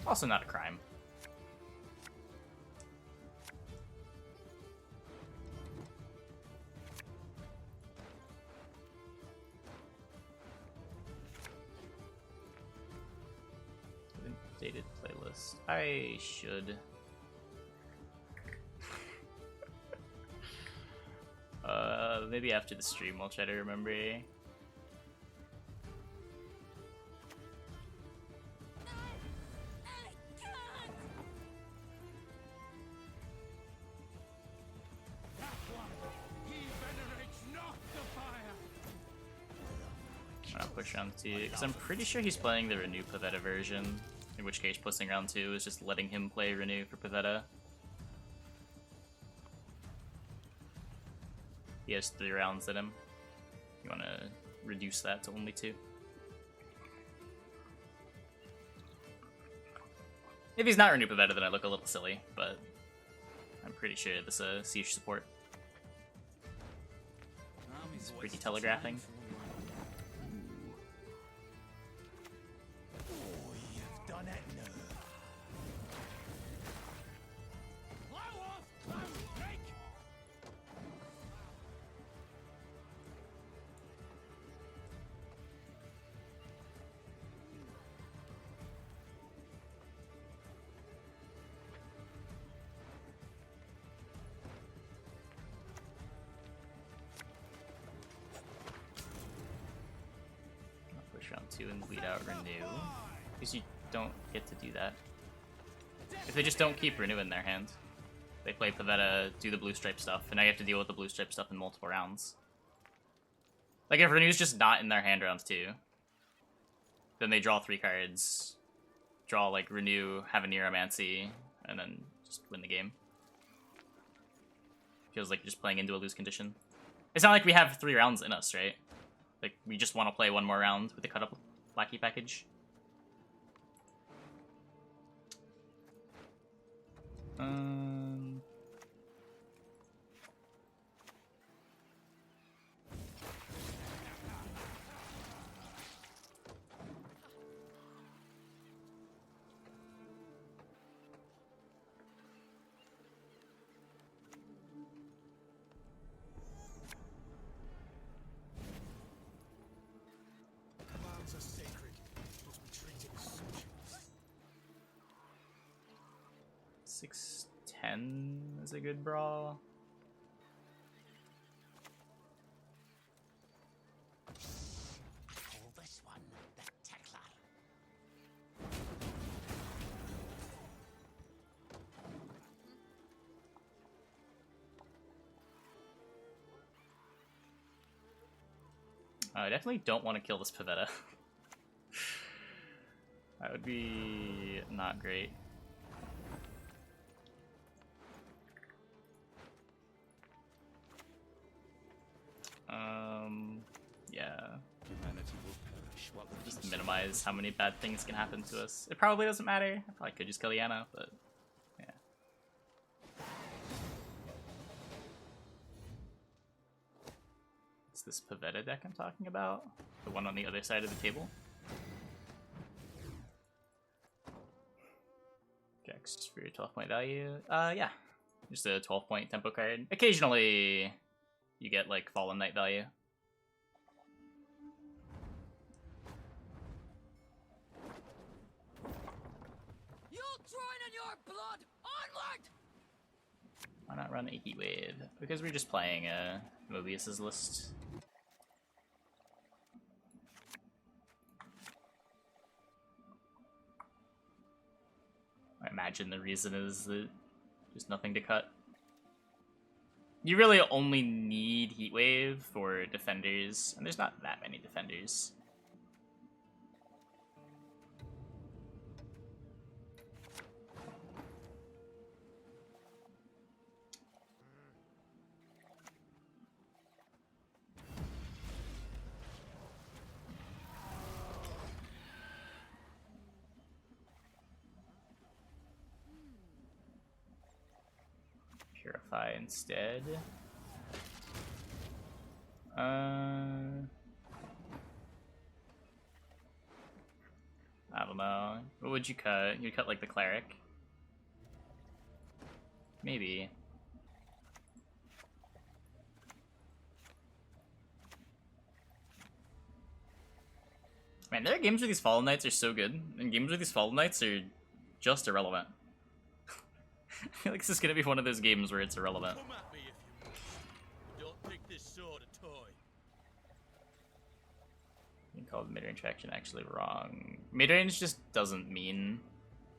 Also not a crime. Dated playlist. I should. Maybe after the stream I'll try to remember. I'll push round 2, because I'm pretty sure he's playing the Renew Pavetta version. In which case, pushing round 2 is just letting him play Renew for Pavetta. He has 3 rounds in him. You want to reduce that to only 2. If he's not Renew Pavetta, then I look a little silly, but I'm pretty sure this is siege support. It's pretty telegraphing. Round 2 and bleed out Renew, because you don't get to do that. If they just don't keep Renew in their hand, they play Pavetta, do the blue stripe stuff, and now you have to deal with the blue stripe stuff in multiple rounds. Like if Renew's just not in their hand round 2, then they draw 3 cards, draw like Renew, have a Neuromancy, and then just win the game. Feels like you're just playing into a lose condition. It's not like we have 3 rounds in us, right? Like, we just want to play one more round with the cut-up Lackey package. Commands are sacred. Must be treated as such. 610 is a good brawl. Call this one the Tickler. I definitely don't want to kill this Pavetta. That would be not great. Yeah. Humanity will perish while the Just minimize how many bad things can happen to us. It probably doesn't matter. I probably could just kill Yana, but yeah. It's this Pavetta deck I'm talking about? The one on the other side of the table? Jax for your 12-point value. Yeah. Just a 12-point tempo card. Occasionally, you get like Fallen Knight value. You'll drown in your blood! Onward! Why not run a Heatwave? Because we're just playing Movius's list. imagine the reason is that there's nothing to cut. You really only need Heatwave for defenders, and there's not that many defenders. Purify instead. I don't know. What would you cut? You'd cut like the Cleric? Maybe. Man, there are games where these Fallen Knights are so good, and games where these Fallen Knights are just irrelevant. I feel like this is gonna be one of those games where it's irrelevant. Come at me if you must. Don't take this sword a toy. You called mid-range faction actually wrong. Mid-range just doesn't mean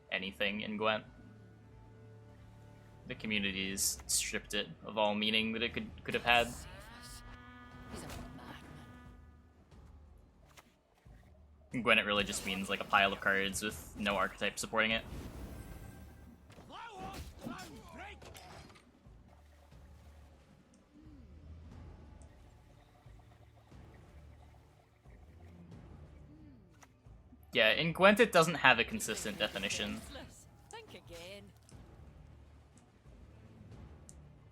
anything in Gwent. The community's stripped it of all meaning that it could have had. Save us. He's a madman. In Gwent it really just means like a pile of cards with no archetype supporting it. Yeah, in Gwent it doesn't have a consistent definition. Useless. Think again.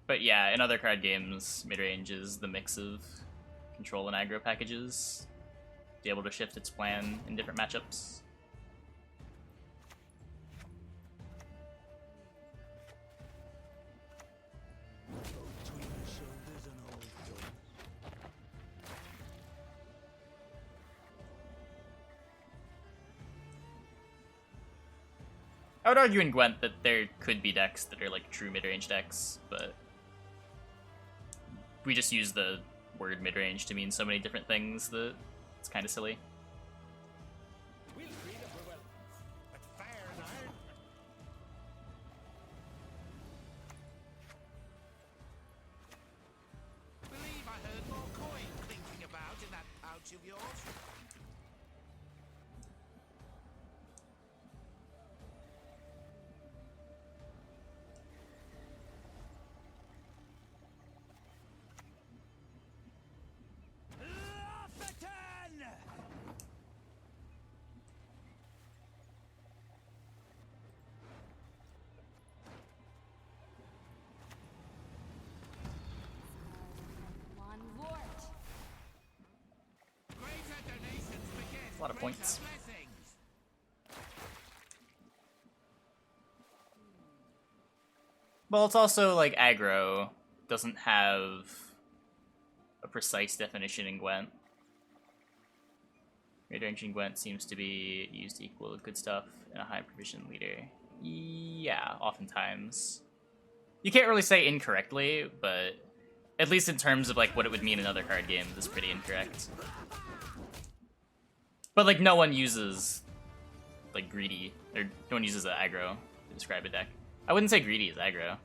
But yeah, in other card games, mid-range is the mix of control and aggro packages. Be able to shift its plan in different matchups. Between the shoulders and all done. I would argue in Gwent that there could be decks that are like true mid-range decks, but we just use the word mid-range to mean so many different things that it's kind of silly. We'll read if we will. But fire and iron. Believe I heard more coin clinking about in that pouch of yours. Laugh-a-ton! One wart. Greater donations beget A lot of greater points. blessings. Well, it's also like aggro doesn't have a precise definition in Gwent. Mid-range in Gwent seems to be used to equal good stuff in a high provision leader. Yeah, oftentimes. You can't really say incorrectly, but at least in terms of like what it would mean in other card games, it's pretty incorrect. But like no one uses like greedy, or no one uses aggro to describe a deck. I wouldn't say greedy is aggro.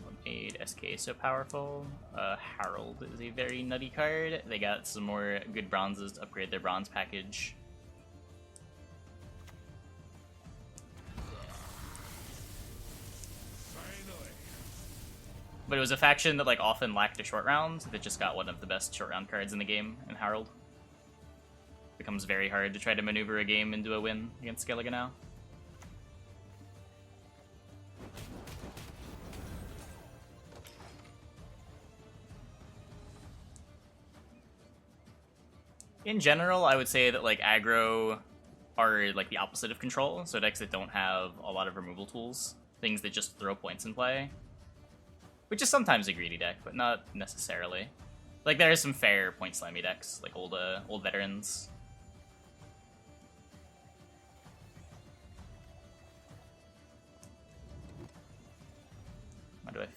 What made SK so powerful? Harold is a very nutty card. They got some more good bronzes to upgrade their bronze package. Finally. But it was a faction that like often lacked a short round that just got one of the best short round cards in the game in Harold. Becomes very hard to try to maneuver a game into a win against Skellige now. In general, I would say that like aggro are like the opposite of control, so decks that don't have a lot of removal tools, things that just throw points in play. Which is sometimes a greedy deck, but not necessarily. Like there are some fair point slammy decks, like old veterans.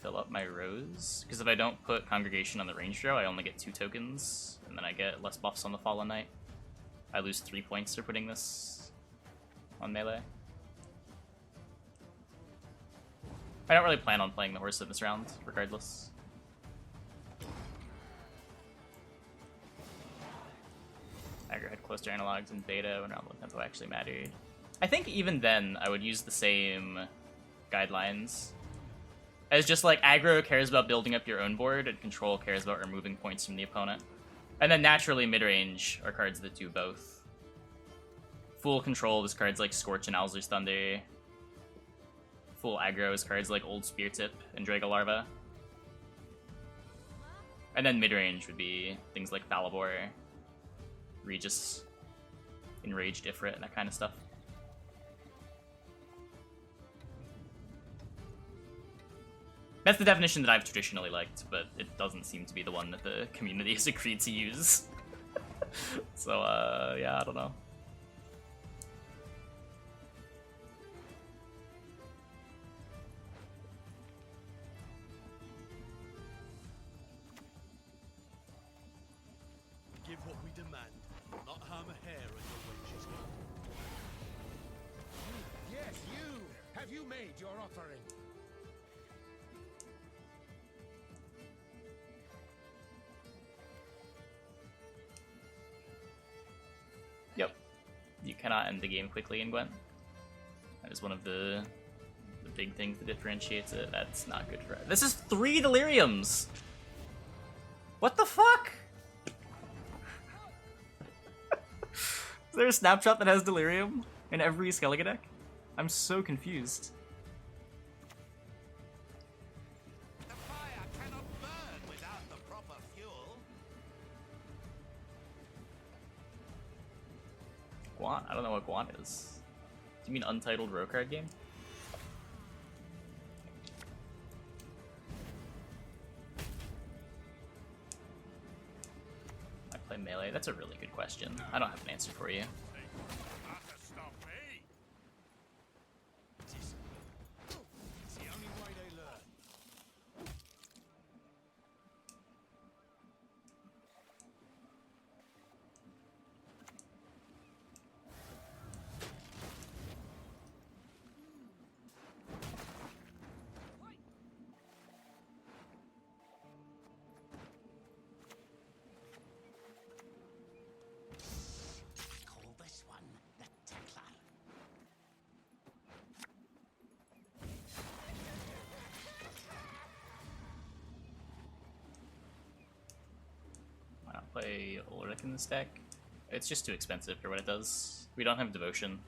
fill up my rows, because if I don't put Congregation on the range row, I only get 2 tokens, and then I get less buffs on the Fallen Knight. I lose 3 points for putting this on melee. I don't really plan on playing the Whoreson this round, regardless. Aggro had close to analogs in beta when round 1 tempo actually mattered. I think even then I would use the same guidelines. As just like aggro cares about building up your own board and control cares about removing points from the opponent. And then naturally mid-range are cards that do both. Full control is cards like Scorch and Owl's Thunder. Full aggro is cards like Old Spear Tip and Drago Larva. And then mid-range would be things like Falibor, Regis, Enraged Ifrit, and that kind of stuff. That's the definition that I've traditionally liked, but it doesn't seem to be the one that the community has agreed to use. So, yeah, I don't know. Give what we demand, not harm a hair on your wench's head. Yes, you! Have you made your offering? Yep. You cannot end the game quickly in Gwent. That is one of the big things that differentiates it. That's not good for it. This is 3 Deliriums! What the fuck? Is there a snapshot that has Delirium in every Skellige deck? I'm so confused. The fire cannot burn without the proper fuel. Gwent? I don't know what Gwent is. Do you mean Untitled Row card game? I play Melee? That's a really good question. I don't have an answer for you. Not to stop me! It's the only way they learn. Call this one the Tickler. Why not play Ulrich in this deck? It's just too expensive for what it does. We don't have Devotion.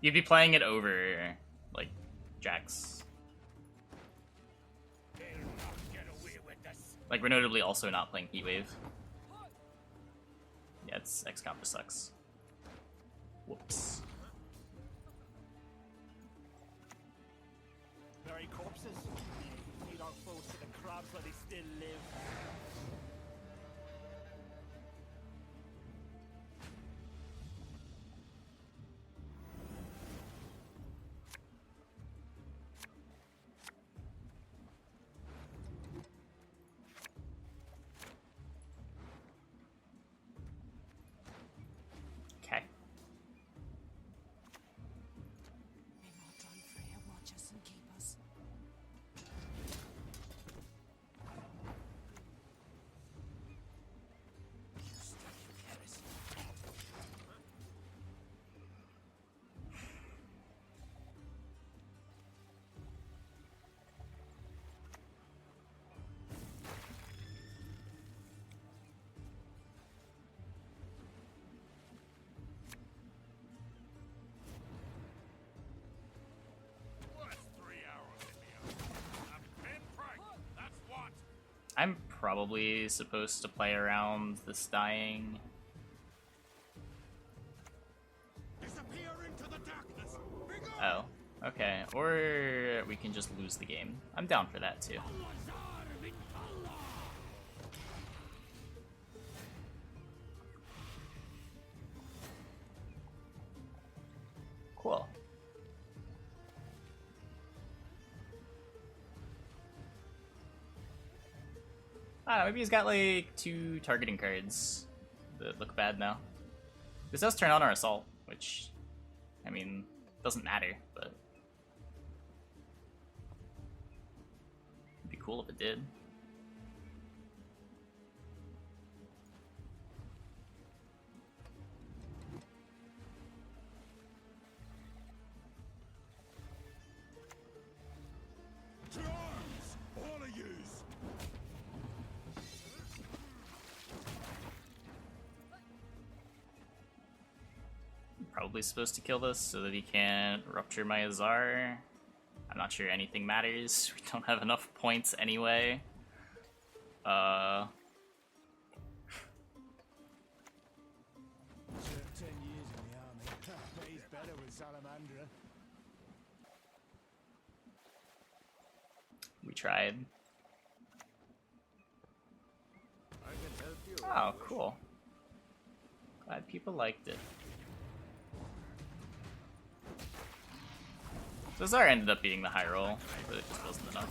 You'd be playing it over, like, Jax. They'll not get away with this. Like, we're notably also not playing Heatwave. Yeah, it's XCOM just sucks. Whoops. Very corpses. Feed our foes to the crabs while they still live. Okay. May Mordron Freya watch us and keep us. What's 3 arrows in the oven? A pinprick! That's what! I'm probably supposed to play around this dying. Disappear into the darkness! Begone! Oh, okay. Or we can just lose the game. I'm down for that too. Cool. I don't know, maybe he's got like 2 targeting cards that look bad now. This does turn on our assault, which, I mean, doesn't matter, but it'd be cool if it did. To arms, all of yous! Probably supposed to kill this so that he can't rupture my Azar. I'm not sure anything matters. We don't have enough points anyway. Served 10 years in the army. Pays better with Salamandra. We tried. I can help you. Oh, cool. Glad people liked it. So Azar ended up being the high roll, but it just wasn't enough.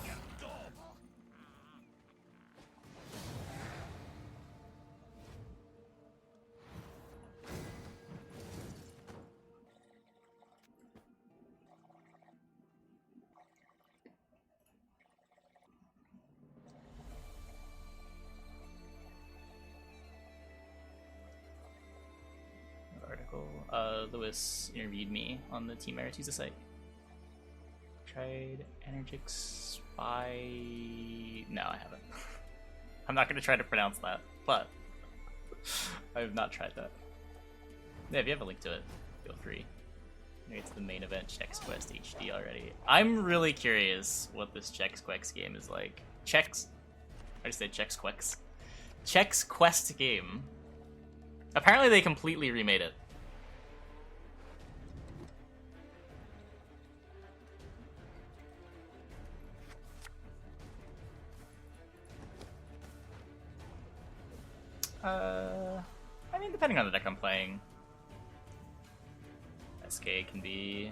Article. Lewis interviewed me on the Team Aretusa site. Tried Energic Spy. No, I haven't. I'm not gonna try to pronounce that, but I have not tried that. Yeah, if you have a link to it, feel free. Maybe it's the main event Chex Quest HD already. I'm really curious what this Chex Quest game is like. I just said Chex Quest. Chex Quest game. Apparently they completely remade it. I mean, depending on the deck I'm playing, SK can be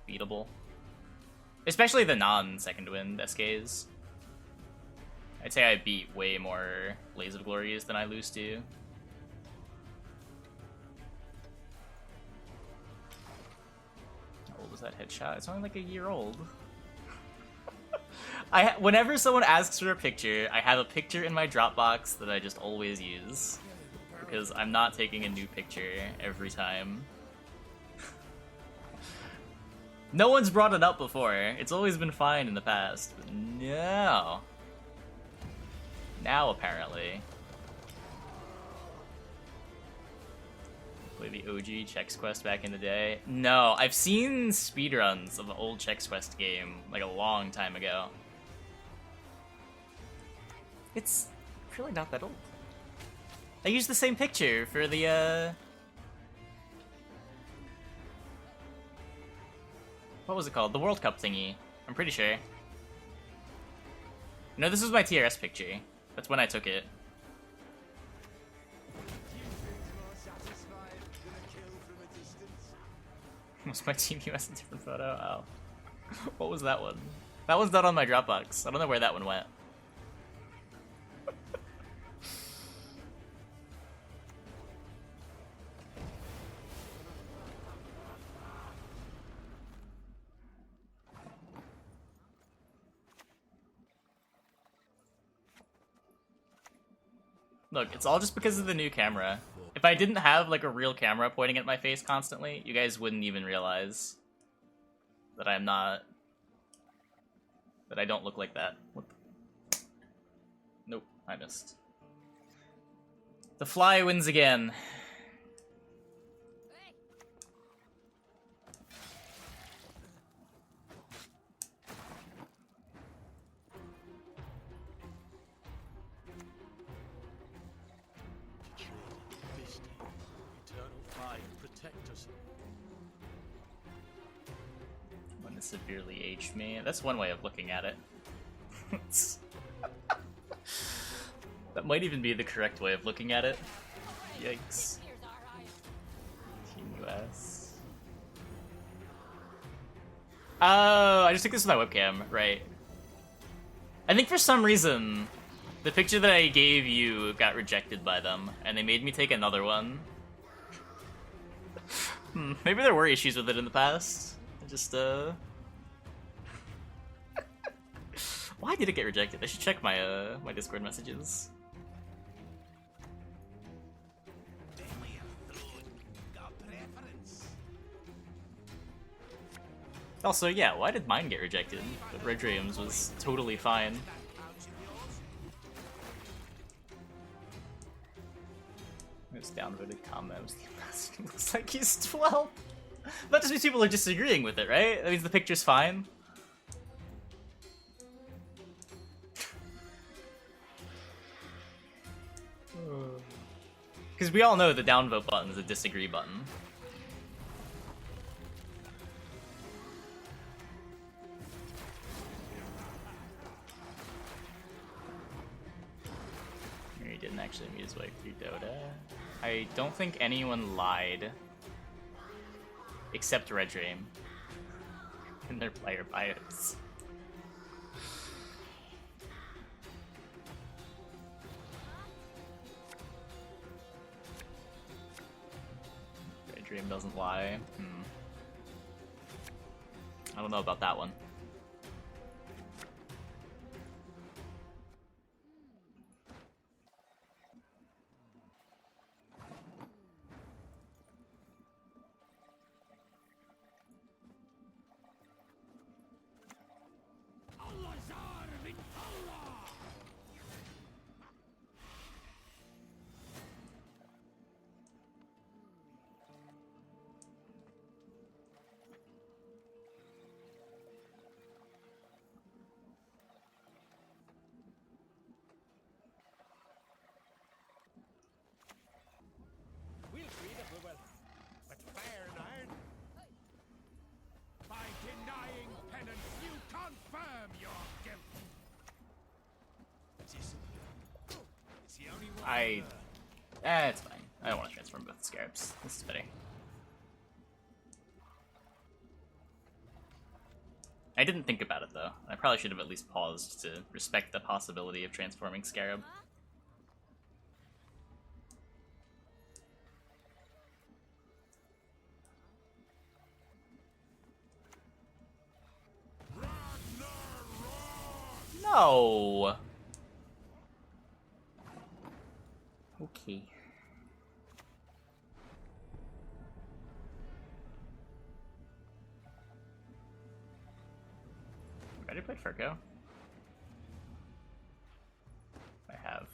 beatable. Especially the non-second wind SKs. I'd say I beat way more Blaze of Glories than I lose to. How old is that headshot? It's only like a year old. Whenever someone asks for a picture, I have a picture in my Dropbox that I just always use. Because I'm not taking a new picture every time. No one's brought it up before. It's always been fine in the past. But no. Now, apparently. Play the OG Chex Quest back in the day. No, I've seen speedruns of an old Chex Quest game, like a long time ago. It's really not that old. I used the same picture for the, what was it called? The World Cup thingy. I'm pretty sure. No, this was my TRS picture. That's when I took it. Was my Team US a different photo? Oh. What was that one? That one's not on my Dropbox. I don't know where that one went. Look, it's all just because of the new camera. If I didn't have like a real camera pointing at my face constantly, you guys wouldn't even realize that I'm not... that I don't look like that. What the... Nope, I missed. The fly wins again. When it severely aged me. That's one way of looking at it. That might even be the correct way of looking at it. Yikes. Team US. Oh, I just took this with my webcam, right. I think for some reason, The picture that I gave you got rejected by them, and they made me take another one. Maybe there were issues with it in the past. I just, Why did it get rejected? I should check my, my Discord messages. Also, yeah, why did mine get rejected? But Red Dreams was totally fine. It's downvoted comments. Looks like he's 12. That just means people are disagreeing with it, right? That means the picture's fine. Because we all know the downvote button is a disagree button. He didn't actually meet his wife through Dota. I don't think anyone lied. Except Red Dream. In their player bios. Red Dream doesn't lie. I don't know about that one. We'll agree that we will. But fair and iron. By denying penance, you confirm your guilt. It's the only one. It's fine. I don't want to transform both scarabs. This is fitting. I didn't think about it though. I probably should have at least paused to respect the possibility of transforming scarab. No. Okay. Ready to play Furco? I have.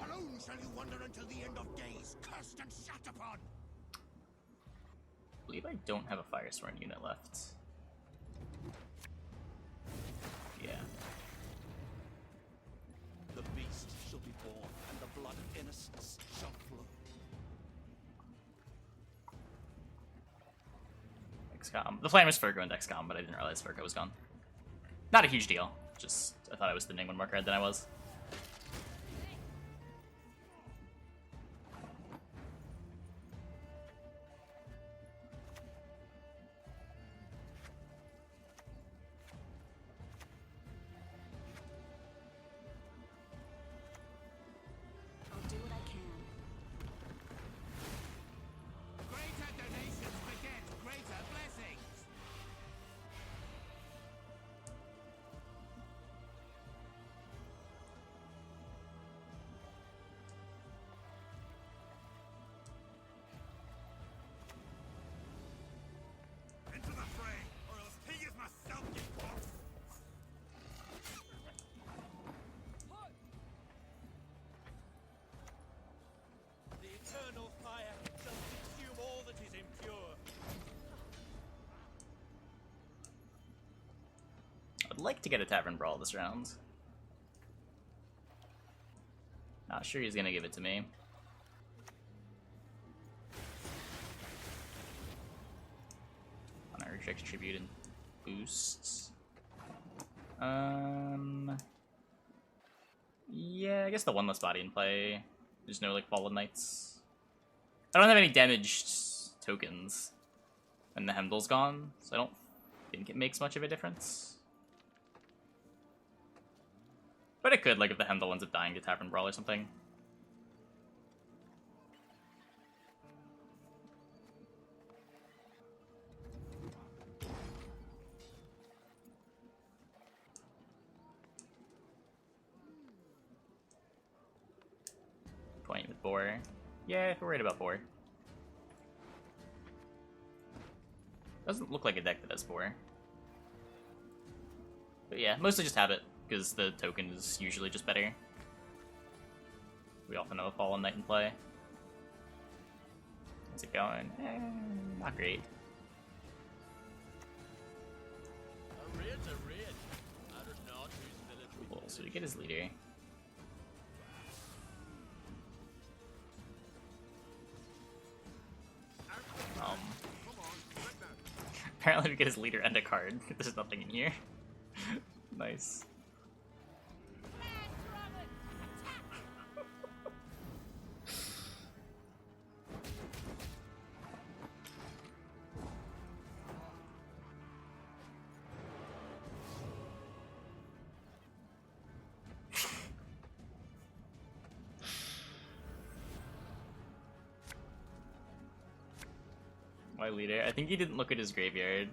Alone shall you wander until the end of days, cursed and shat upon. I believe I don't have a Firesworn unit left. Yeah. The beast shall be born, and the blood of innocence shall flow. XCOM. The plan was Furco and XCOM, but I didn't realize Furco was gone. Not a huge deal. Just, I thought I was spending one more card than I was. I'll do what I can. Greater donations beget greater blessings. Into the fray, or else he is myself get caught. The eternal fire shall consume all that is impure. I'd like to get a Tavern Brawl this round. Not sure he's gonna give it to me. On our reject tribute and boosts. Yeah, I guess the one less body in play. There's no like Fallen Knights. I don't have any damaged tokens, and the Hemdall's gone, so I don't think it makes much of a difference. But it could, like, if the Hendel ends up dying to Tavern Brawl or something. Point with Boar. Yeah, we're worried about Boar. Doesn't look like a deck that has Boar. But yeah, mostly just have it, because the token is usually just better. We often know a Fallen Knight in play. How's it going? Not great. A raid's a raid. I don't know whose military. Cool, so we get his leader. Apparently we get his leader and a card. There's nothing in here. Nice. My leader. I think he didn't look at his graveyard.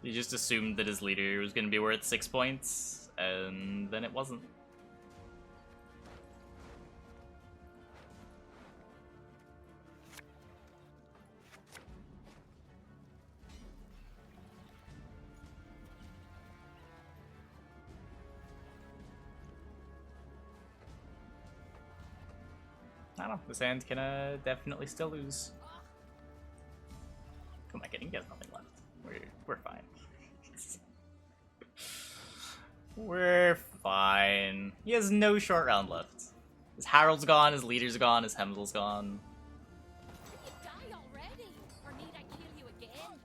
He just assumed that his leader was going to be worth 6 points, and then it wasn't. I don't know, this hand can definitely still lose. Who am I kidding? He has nothing left. We're fine. We're fine. He has no short round left. His Harold's gone, his leader's gone, his Hemsel's gone. Can you die already? Or need I kill you again?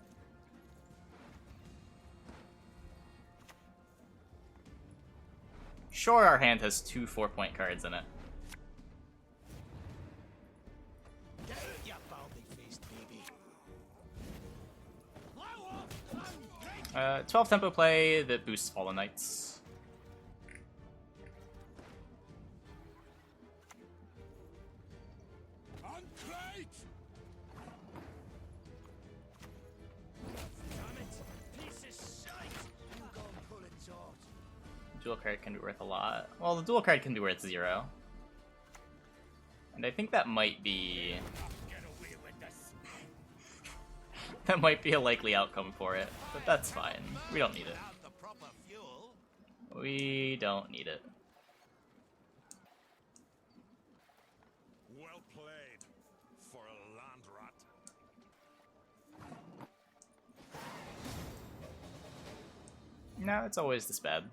Sure, our hand has 2 4-point cards in it. You baldy-faced baby. 12 tempo play that boosts Fallen Knights. Uncrate! Damn it! Piece of shite! You go and pull it out. Dual card can be worth a lot. Well, the dual card can be worth 0. And I think that might be... Get away with this! that might be a likely outcome for it. But that's fine. We don't need it. Without the proper fuel. We don't need it. Well played for a land rat. No, it's always this bad.